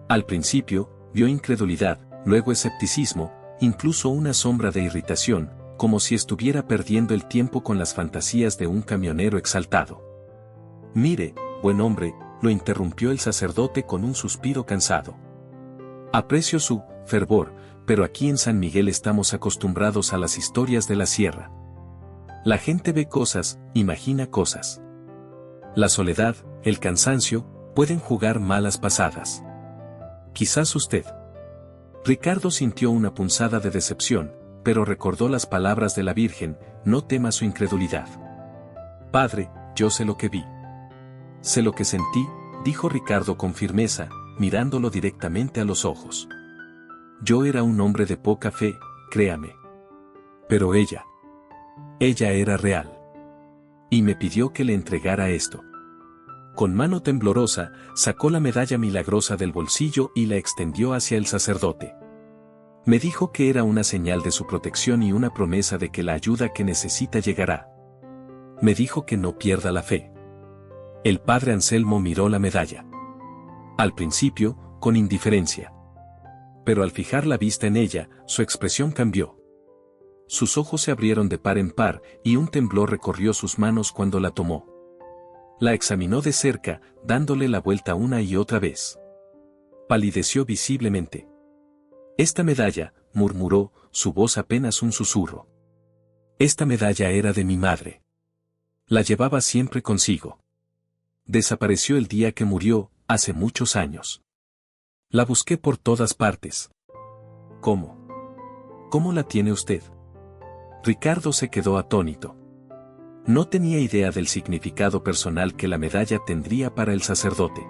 Al principio, vio incredulidad, luego escepticismo, incluso una sombra de irritación, como si estuviera perdiendo el tiempo con las fantasías de un camionero exaltado. Mire, buen hombre, lo interrumpió el sacerdote con un suspiro cansado. Aprecio su fervor, pero aquí en San Miguel estamos acostumbrados a las historias de la sierra. La gente ve cosas, imagina cosas. La soledad, el cansancio, pueden jugar malas pasadas. Quizás usted. Ricardo sintió una punzada de decepción, pero recordó las palabras de la Virgen, no tema su incredulidad. Padre, yo sé lo que vi. Sé lo que sentí, dijo Ricardo con firmeza, mirándolo directamente a los ojos. Yo era un hombre de poca fe, créame. Pero ella era real. Y me pidió que le entregara esto. Con mano temblorosa, sacó la medalla milagrosa del bolsillo y la extendió hacia el sacerdote. Me dijo que era una señal de su protección y una promesa de que la ayuda que necesita llegará. Me dijo que no pierda la fe. El padre Anselmo miró la medalla. Al principio, con indiferencia. Pero al fijar la vista en ella, su expresión cambió. Sus ojos se abrieron de par en par y un temblor recorrió sus manos cuando la tomó. La examinó de cerca, dándole la vuelta una y otra vez. Palideció visiblemente. Esta medalla, murmuró, su voz apenas un susurro. Esta medalla era de mi madre. La llevaba siempre consigo. Desapareció el día que murió, hace muchos años. La busqué por todas partes. ¿Cómo? ¿Cómo la tiene usted? Ricardo se quedó atónito. No tenía idea del significado personal que la medalla tendría para el sacerdote.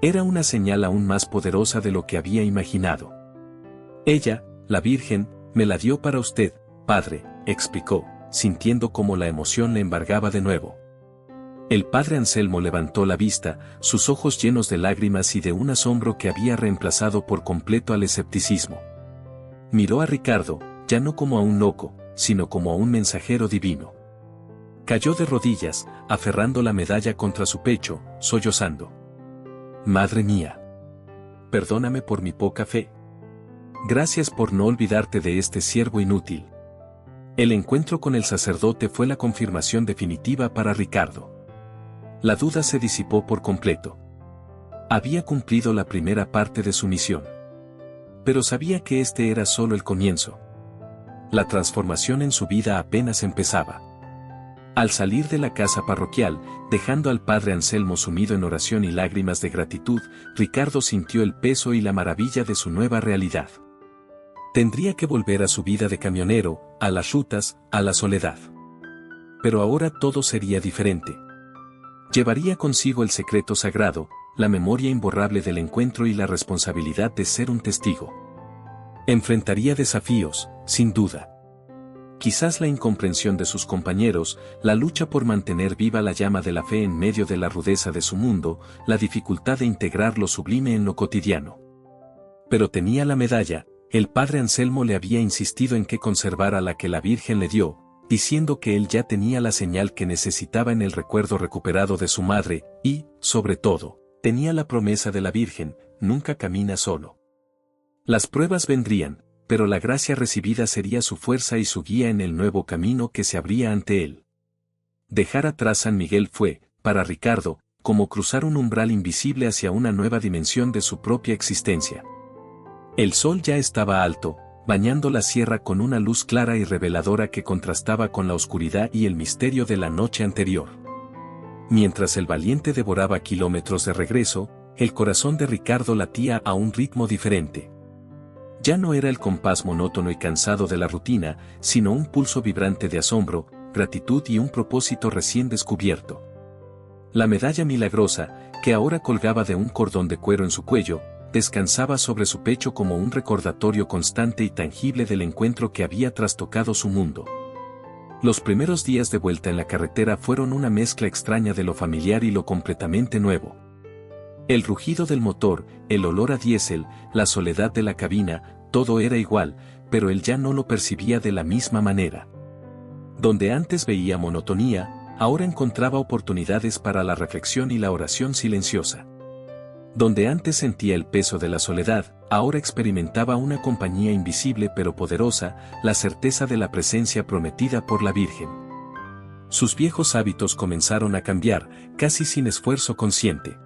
Era una señal aún más poderosa de lo que había imaginado. Ella, la Virgen, me la dio para usted, padre, explicó, sintiendo cómo la emoción le embargaba de nuevo. El padre Anselmo levantó la vista, sus ojos llenos de lágrimas y de un asombro que había reemplazado por completo al escepticismo. Miró a Ricardo, ya no como a un loco, sino como a un mensajero divino. Cayó de rodillas, aferrando la medalla contra su pecho, sollozando. Madre mía. Perdóname por mi poca fe. Gracias por no olvidarte de este siervo inútil. El encuentro con el sacerdote fue la confirmación definitiva para Ricardo. La duda se disipó por completo. Había cumplido la primera parte de su misión. Pero sabía que este era solo el comienzo. La transformación en su vida apenas empezaba. Al salir de la casa parroquial, dejando al padre Anselmo sumido en oración y lágrimas de gratitud, Ricardo sintió el peso y la maravilla de su nueva realidad. Tendría que volver a su vida de camionero, a las rutas, a la soledad. Pero ahora todo sería diferente. Llevaría consigo el secreto sagrado, la memoria imborrable del encuentro y la responsabilidad de ser un testigo. Enfrentaría desafíos, sin duda. Quizás la incomprensión de sus compañeros, la lucha por mantener viva la llama de la fe en medio de la rudeza de su mundo, la dificultad de integrar lo sublime en lo cotidiano. Pero tenía la medalla, el padre Anselmo le había insistido en que conservara la que la Virgen le dio, diciendo que él ya tenía la señal que necesitaba en el recuerdo recuperado de su madre, y, sobre todo, tenía la promesa de la Virgen, nunca camina solo. Las pruebas vendrían, pero la gracia recibida sería su fuerza y su guía en el nuevo camino que se abría ante él. Dejar atrás San Miguel fue, para Ricardo, como cruzar un umbral invisible hacia una nueva dimensión de su propia existencia. El sol ya estaba alto, bañando la sierra con una luz clara y reveladora que contrastaba con la oscuridad y el misterio de la noche anterior. Mientras el valiente devoraba kilómetros de regreso, el corazón de Ricardo latía a un ritmo diferente. Ya no era el compás monótono y cansado de la rutina, sino un pulso vibrante de asombro, gratitud y un propósito recién descubierto. La medalla milagrosa, que ahora colgaba de un cordón de cuero en su cuello, descansaba sobre su pecho como un recordatorio constante y tangible del encuentro que había trastocado su mundo. Los primeros días de vuelta en la carretera fueron una mezcla extraña de lo familiar y lo completamente nuevo. El rugido del motor, el olor a diésel, la soledad de la cabina, todo era igual, pero él ya no lo percibía de la misma manera. Donde antes veía monotonía, ahora encontraba oportunidades para la reflexión y la oración silenciosa. Donde antes sentía el peso de la soledad, ahora experimentaba una compañía invisible pero poderosa, la certeza de la presencia prometida por la Virgen. Sus viejos hábitos comenzaron a cambiar, casi sin esfuerzo consciente.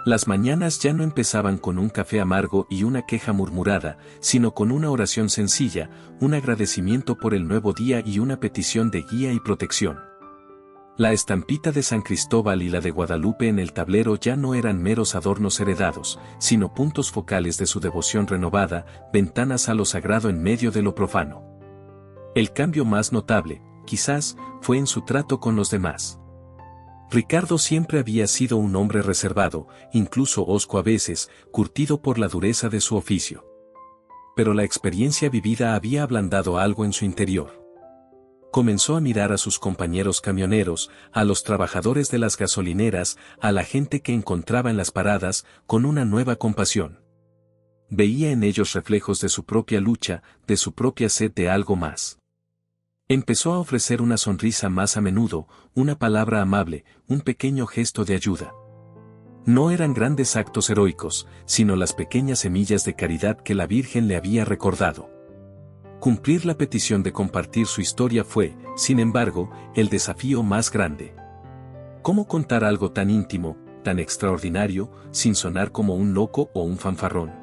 Las mañanas ya no empezaban con un café amargo y una queja murmurada, sino con una oración sencilla, un agradecimiento por el nuevo día y una petición de guía y protección. La estampita de San Cristóbal y la de Guadalupe en el tablero ya no eran meros adornos heredados, sino puntos focales de su devoción renovada, ventanas a lo sagrado en medio de lo profano. El cambio más notable, quizás, fue en su trato con los demás. Ricardo siempre había sido un hombre reservado, incluso hosco a veces, curtido por la dureza de su oficio. Pero la experiencia vivida había ablandado algo en su interior. Comenzó a mirar a sus compañeros camioneros, a los trabajadores de las gasolineras, a la gente que encontraba en las paradas, con una nueva compasión. Veía en ellos reflejos de su propia lucha, de su propia sed de algo más. Empezó a ofrecer una sonrisa más a menudo, una palabra amable, un pequeño gesto de ayuda. No eran grandes actos heroicos, sino las pequeñas semillas de caridad que la Virgen le había recordado. Cumplir la petición de compartir su historia fue, sin embargo, el desafío más grande. ¿Cómo contar algo tan íntimo, tan extraordinario, sin sonar como un loco o un fanfarrón?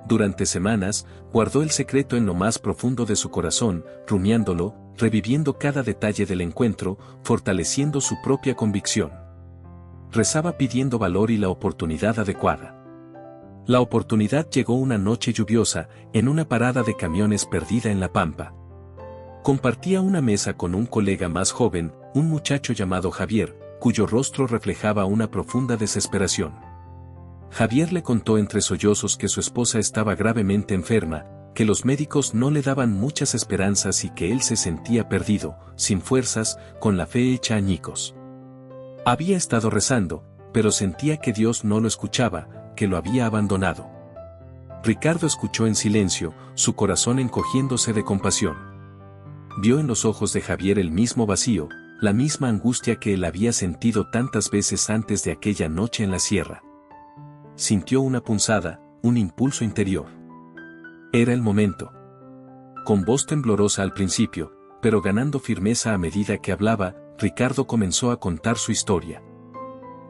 Durante semanas, guardó el secreto en lo más profundo de su corazón, rumiándolo, reviviendo cada detalle del encuentro, fortaleciendo su propia convicción. Rezaba pidiendo valor y la oportunidad adecuada. La oportunidad llegó una noche lluviosa, en una parada de camiones perdida en la pampa. Compartía una mesa con un colega más joven, un muchacho llamado Javier, cuyo rostro reflejaba una profunda desesperación. Javier le contó entre sollozos que su esposa estaba gravemente enferma, que los médicos no le daban muchas esperanzas y que él se sentía perdido, sin fuerzas, con la fe hecha añicos. Había estado rezando, pero sentía que Dios no lo escuchaba, que lo había abandonado. Ricardo escuchó en silencio, su corazón encogiéndose de compasión. Vio en los ojos de Javier el mismo vacío, la misma angustia que él había sentido tantas veces antes de aquella noche en la sierra. Sintió una punzada, un impulso interior. Era el momento. Con voz temblorosa al principio, pero ganando firmeza a medida que hablaba, Ricardo comenzó a contar su historia.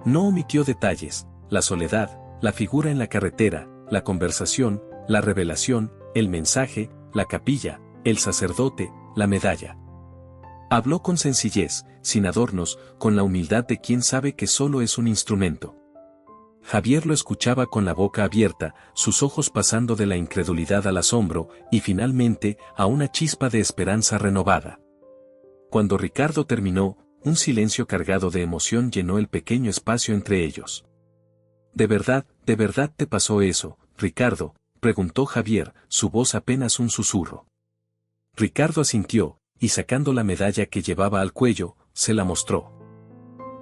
No omitió detalles, la soledad, la figura en la carretera, la conversación, la revelación, el mensaje, la capilla, el sacerdote, la medalla. Habló con sencillez, sin adornos, con la humildad de quien sabe que solo es un instrumento. Javier lo escuchaba con la boca abierta, sus ojos pasando de la incredulidad al asombro, y finalmente, a una chispa de esperanza renovada. Cuando Ricardo terminó, un silencio cargado de emoción llenó el pequeño espacio entre ellos. de verdad te pasó eso, Ricardo?", preguntó Javier, su voz apenas un susurro. Ricardo asintió, y sacando la medalla que llevaba al cuello, se la mostró.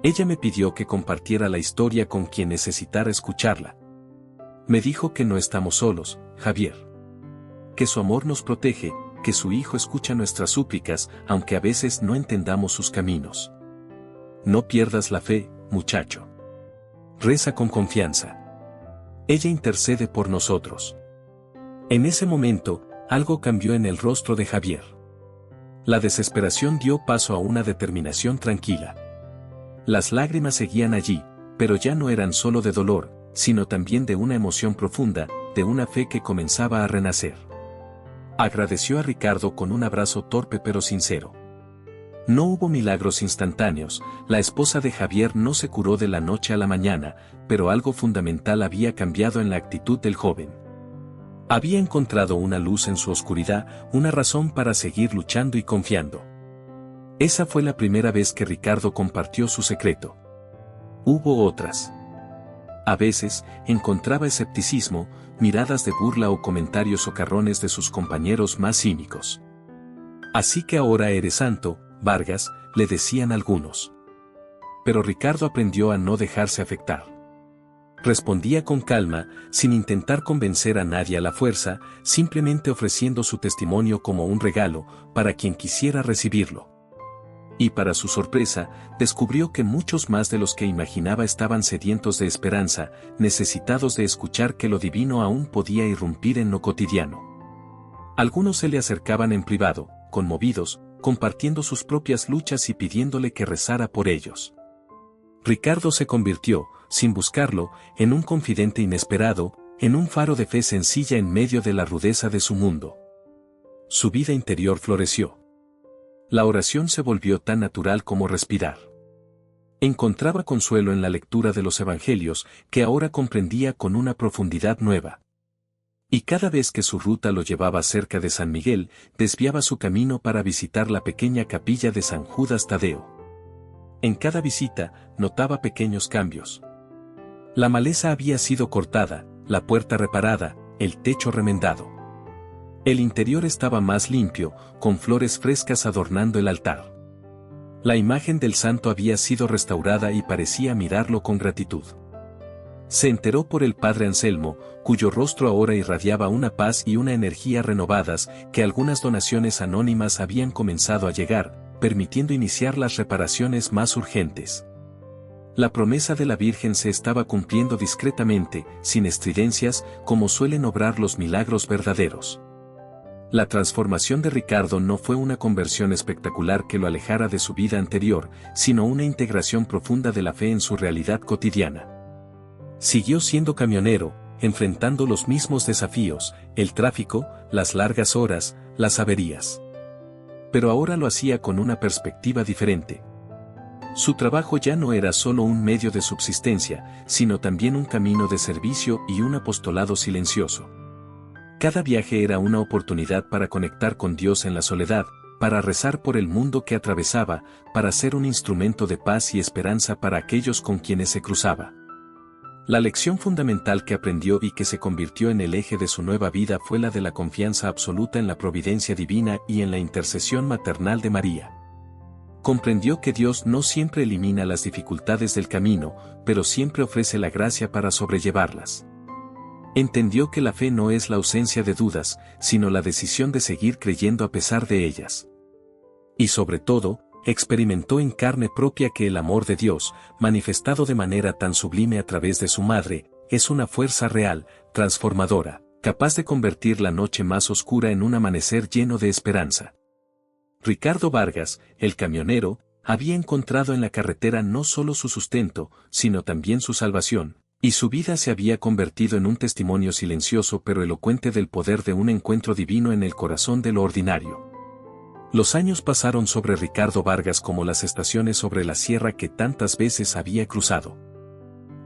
Ella me pidió que compartiera la historia con quien necesitara escucharla. Me dijo que no estamos solos, Javier. Que su amor nos protege, que su Hijo escucha nuestras súplicas, aunque a veces no entendamos sus caminos. No pierdas la fe, muchacho. Reza con confianza. Ella intercede por nosotros. En ese momento, algo cambió en el rostro de Javier. La desesperación dio paso a una determinación tranquila. Las lágrimas seguían allí, pero ya no eran solo de dolor, sino también de una emoción profunda, de una fe que comenzaba a renacer. Agradeció a Ricardo con un abrazo torpe pero sincero. No hubo milagros instantáneos, la esposa de Javier no se curó de la noche a la mañana, pero algo fundamental había cambiado en la actitud del joven. Había encontrado una luz en su oscuridad, una razón para seguir luchando y confiando. Esa fue la primera vez que Ricardo compartió su secreto. Hubo otras. A veces, encontraba escepticismo, miradas de burla o comentarios socarrones de sus compañeros más cínicos. Así que ahora eres santo, Vargas, le decían algunos. Pero Ricardo aprendió a no dejarse afectar. Respondía con calma, sin intentar convencer a nadie a la fuerza, simplemente ofreciendo su testimonio como un regalo, para quien quisiera recibirlo. Y para su sorpresa, descubrió que muchos más de los que imaginaba estaban sedientos de esperanza, necesitados de escuchar que lo divino aún podía irrumpir en lo cotidiano. Algunos se le acercaban en privado, conmovidos, compartiendo sus propias luchas y pidiéndole que rezara por ellos. Ricardo se convirtió, sin buscarlo, en un confidente inesperado, en un faro de fe sencilla en medio de la rudeza de su mundo. Su vida interior floreció. La oración se volvió tan natural como respirar. Encontraba consuelo en la lectura de los evangelios, que ahora comprendía con una profundidad nueva. Y cada vez que su ruta lo llevaba cerca de San Miguel, desviaba su camino para visitar la pequeña capilla de San Judas Tadeo. En cada visita, notaba pequeños cambios. La maleza había sido cortada, la puerta reparada, el techo remendado. El interior estaba más limpio, con flores frescas adornando el altar. La imagen del santo había sido restaurada y parecía mirarlo con gratitud. Se enteró por el padre Anselmo, cuyo rostro ahora irradiaba una paz y una energía renovadas, que algunas donaciones anónimas habían comenzado a llegar, permitiendo iniciar las reparaciones más urgentes. La promesa de la Virgen se estaba cumpliendo discretamente, sin estridencias, como suelen obrar los milagros verdaderos. La transformación de Ricardo no fue una conversión espectacular que lo alejara de su vida anterior, sino una integración profunda de la fe en su realidad cotidiana. Siguió siendo camionero, enfrentando los mismos desafíos, el tráfico, las largas horas, las averías. Pero ahora lo hacía con una perspectiva diferente. Su trabajo ya no era solo un medio de subsistencia, sino también un camino de servicio y un apostolado silencioso. Cada viaje era una oportunidad para conectar con Dios en la soledad, para rezar por el mundo que atravesaba, para ser un instrumento de paz y esperanza para aquellos con quienes se cruzaba. La lección fundamental que aprendió y que se convirtió en el eje de su nueva vida fue la de la confianza absoluta en la providencia divina y en la intercesión maternal de María. Comprendió que Dios no siempre elimina las dificultades del camino, pero siempre ofrece la gracia para sobrellevarlas. Entendió que la fe no es la ausencia de dudas, sino la decisión de seguir creyendo a pesar de ellas. Y sobre todo, experimentó en carne propia que el amor de Dios, manifestado de manera tan sublime a través de su madre, es una fuerza real, transformadora, capaz de convertir la noche más oscura en un amanecer lleno de esperanza. Ricardo Vargas, el camionero, había encontrado en la carretera no solo su sustento, sino también su salvación, y su vida se había convertido en un testimonio silencioso pero elocuente del poder de un encuentro divino en el corazón de lo ordinario. Los años pasaron sobre Ricardo Vargas como las estaciones sobre la sierra que tantas veces había cruzado.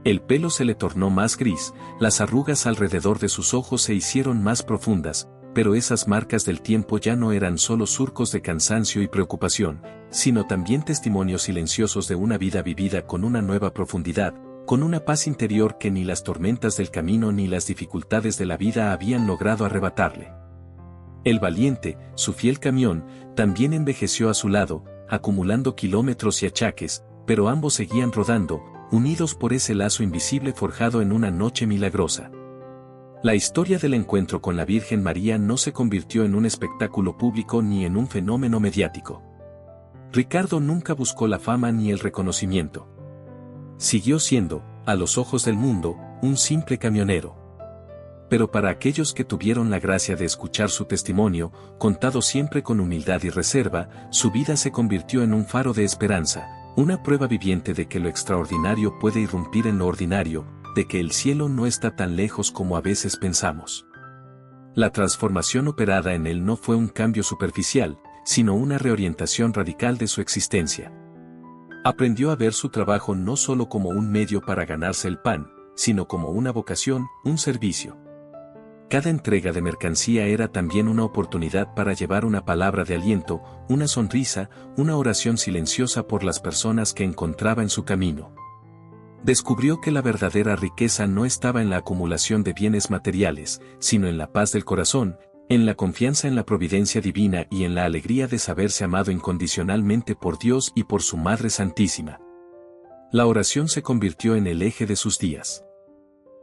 El pelo se le tornó más gris, las arrugas alrededor de sus ojos se hicieron más profundas, pero esas marcas del tiempo ya no eran solo surcos de cansancio y preocupación, sino también testimonios silenciosos de una vida vivida con una nueva profundidad, con una paz interior que ni las tormentas del camino ni las dificultades de la vida habían logrado arrebatarle. El valiente, su fiel camión, también envejeció a su lado, acumulando kilómetros y achaques, pero ambos seguían rodando, unidos por ese lazo invisible forjado en una noche milagrosa. La historia del encuentro con la Virgen María no se convirtió en un espectáculo público ni en un fenómeno mediático. Ricardo nunca buscó la fama ni el reconocimiento. Siguió siendo, a los ojos del mundo, un simple camionero. Pero para aquellos que tuvieron la gracia de escuchar su testimonio, contado siempre con humildad y reserva, su vida se convirtió en un faro de esperanza, una prueba viviente de que lo extraordinario puede irrumpir en lo ordinario, de que el cielo no está tan lejos como a veces pensamos. La transformación operada en él no fue un cambio superficial, sino una reorientación radical de su existencia. Aprendió a ver su trabajo no solo como un medio para ganarse el pan, sino como una vocación, un servicio. Cada entrega de mercancía era también una oportunidad para llevar una palabra de aliento, una sonrisa, una oración silenciosa por las personas que encontraba en su camino. Descubrió que la verdadera riqueza no estaba en la acumulación de bienes materiales, sino en la paz del corazón, en la confianza en la providencia divina y en la alegría de saberse amado incondicionalmente por Dios y por su Madre Santísima. La oración se convirtió en el eje de sus días.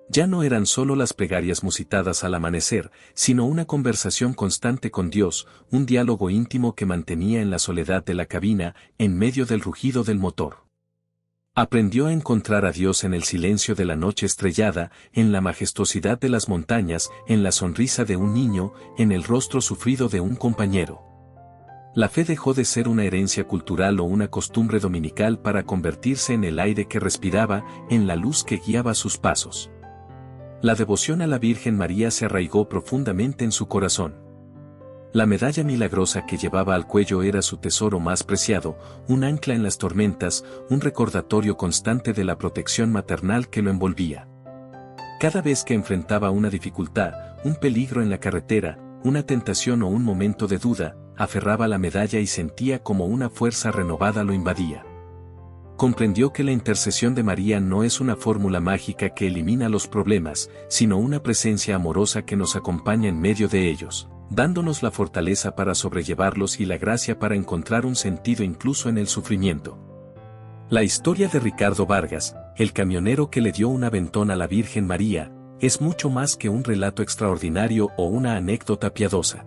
Ya no eran solo las plegarias musitadas al amanecer, sino una conversación constante con Dios, un diálogo íntimo que mantenía en la soledad de la cabina, en medio del rugido del motor. Aprendió a encontrar a Dios en el silencio de la noche estrellada, en la majestuosidad de las montañas, en la sonrisa de un niño, en el rostro sufrido de un compañero. La fe dejó de ser una herencia cultural o una costumbre dominical para convertirse en el aire que respiraba, en la luz que guiaba sus pasos. La devoción a la Virgen María se arraigó profundamente en su corazón. La medalla milagrosa que llevaba al cuello era su tesoro más preciado, un ancla en las tormentas, un recordatorio constante de la protección maternal que lo envolvía. Cada vez que enfrentaba una dificultad, un peligro en la carretera, una tentación o un momento de duda, aferraba la medalla y sentía como una fuerza renovada lo invadía. Comprendió que la intercesión de María no es una fórmula mágica que elimina los problemas, sino una presencia amorosa que nos acompaña en medio de ellos, dándonos la fortaleza para sobrellevarlos y la gracia para encontrar un sentido incluso en el sufrimiento. La historia de Ricardo Vargas, el camionero que le dio un aventón a la Virgen María, es mucho más que un relato extraordinario o una anécdota piadosa.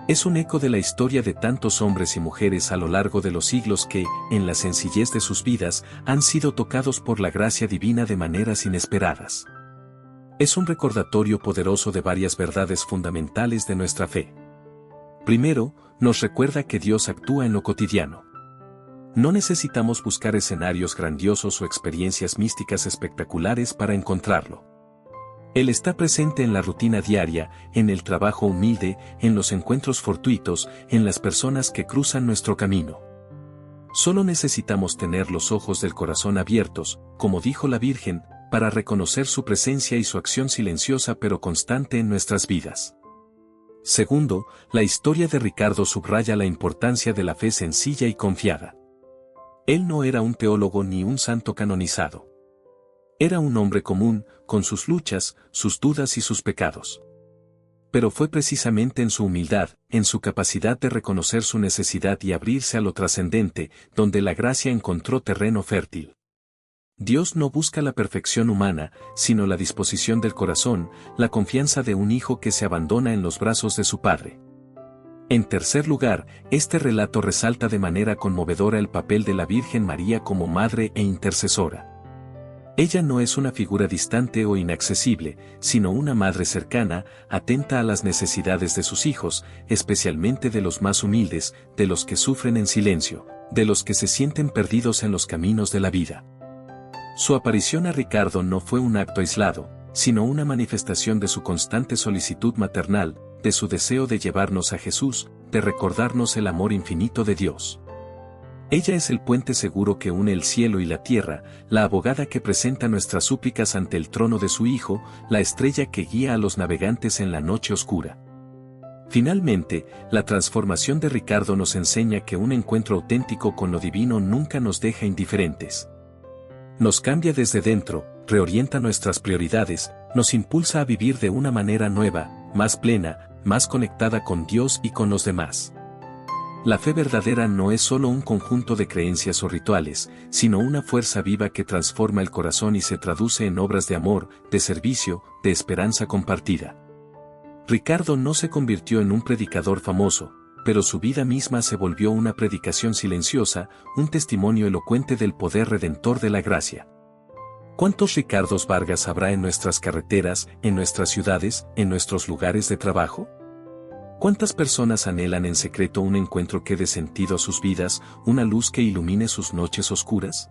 Es un eco de la historia de tantos hombres y mujeres a lo largo de los siglos que, en la sencillez de sus vidas, han sido tocados por la gracia divina de maneras inesperadas. Es un recordatorio poderoso de varias verdades fundamentales de nuestra fe. Primero, nos recuerda que Dios actúa en lo cotidiano. No necesitamos buscar escenarios grandiosos o experiencias místicas espectaculares para encontrarlo. Él está presente en la rutina diaria, en el trabajo humilde, en los encuentros fortuitos, en las personas que cruzan nuestro camino. Solo necesitamos tener los ojos del corazón abiertos, como dijo la Virgen, para reconocer su presencia y su acción silenciosa pero constante en nuestras vidas. Segundo, la historia de Ricardo subraya la importancia de la fe sencilla y confiada. Él no era un teólogo ni un santo canonizado. Era un hombre común, con sus luchas, sus dudas y sus pecados. Pero fue precisamente en su humildad, en su capacidad de reconocer su necesidad y abrirse a lo trascendente, donde la gracia encontró terreno fértil. Dios no busca la perfección humana, sino la disposición del corazón, la confianza de un hijo que se abandona en los brazos de su padre. En tercer lugar, este relato resalta de manera conmovedora el papel de la Virgen María como madre e intercesora. Ella no es una figura distante o inaccesible, sino una madre cercana, atenta a las necesidades de sus hijos, especialmente de los más humildes, de los que sufren en silencio, de los que se sienten perdidos en los caminos de la vida. Su aparición a Ricardo no fue un acto aislado, sino una manifestación de su constante solicitud maternal, de su deseo de llevarnos a Jesús, de recordarnos el amor infinito de Dios. Ella es el puente seguro que une el cielo y la tierra, la abogada que presenta nuestras súplicas ante el trono de su Hijo, la estrella que guía a los navegantes en la noche oscura. Finalmente, la transformación de Ricardo nos enseña que un encuentro auténtico con lo divino nunca nos deja indiferentes. Nos cambia desde dentro, reorienta nuestras prioridades, nos impulsa a vivir de una manera nueva, más plena, más conectada con Dios y con los demás. La fe verdadera no es solo un conjunto de creencias o rituales, sino una fuerza viva que transforma el corazón y se traduce en obras de amor, de servicio, de esperanza compartida. Ricardo no se convirtió en un predicador famoso, pero su vida misma se volvió una predicación silenciosa, un testimonio elocuente del poder redentor de la gracia. ¿Cuántos Ricardos Vargas habrá en nuestras carreteras, en nuestras ciudades, en nuestros lugares de trabajo? ¿Cuántas personas anhelan en secreto un encuentro que dé sentido a sus vidas, una luz que ilumine sus noches oscuras?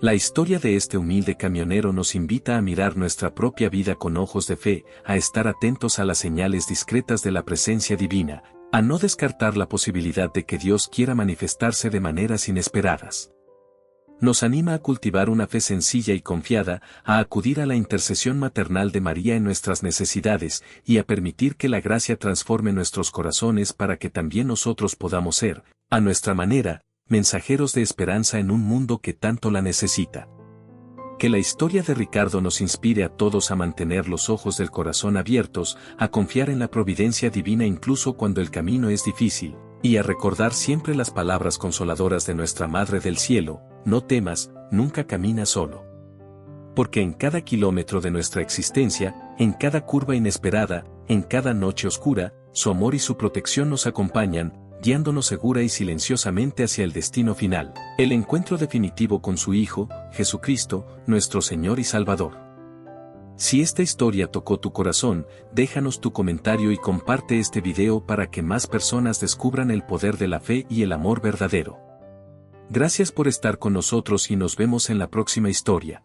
La historia de este humilde camionero nos invita a mirar nuestra propia vida con ojos de fe, a estar atentos a las señales discretas de la presencia divina, a no descartar la posibilidad de que Dios quiera manifestarse de maneras inesperadas. Nos anima a cultivar una fe sencilla y confiada, a acudir a la intercesión maternal de María en nuestras necesidades y a permitir que la gracia transforme nuestros corazones para que también nosotros podamos ser, a nuestra manera, mensajeros de esperanza en un mundo que tanto la necesita. Que la historia de Ricardo nos inspire a todos a mantener los ojos del corazón abiertos, a confiar en la providencia divina incluso cuando el camino es difícil, y a recordar siempre las palabras consoladoras de nuestra Madre del Cielo: no temas, nunca camina solo. Porque en cada kilómetro de nuestra existencia, en cada curva inesperada, en cada noche oscura, su amor y su protección nos acompañan, guiándonos segura y silenciosamente hacia el destino final, el encuentro definitivo con su Hijo, Jesucristo, nuestro Señor y Salvador. Si esta historia tocó tu corazón, déjanos tu comentario y comparte este video para que más personas descubran el poder de la fe y el amor verdadero. Gracias por estar con nosotros y nos vemos en la próxima historia.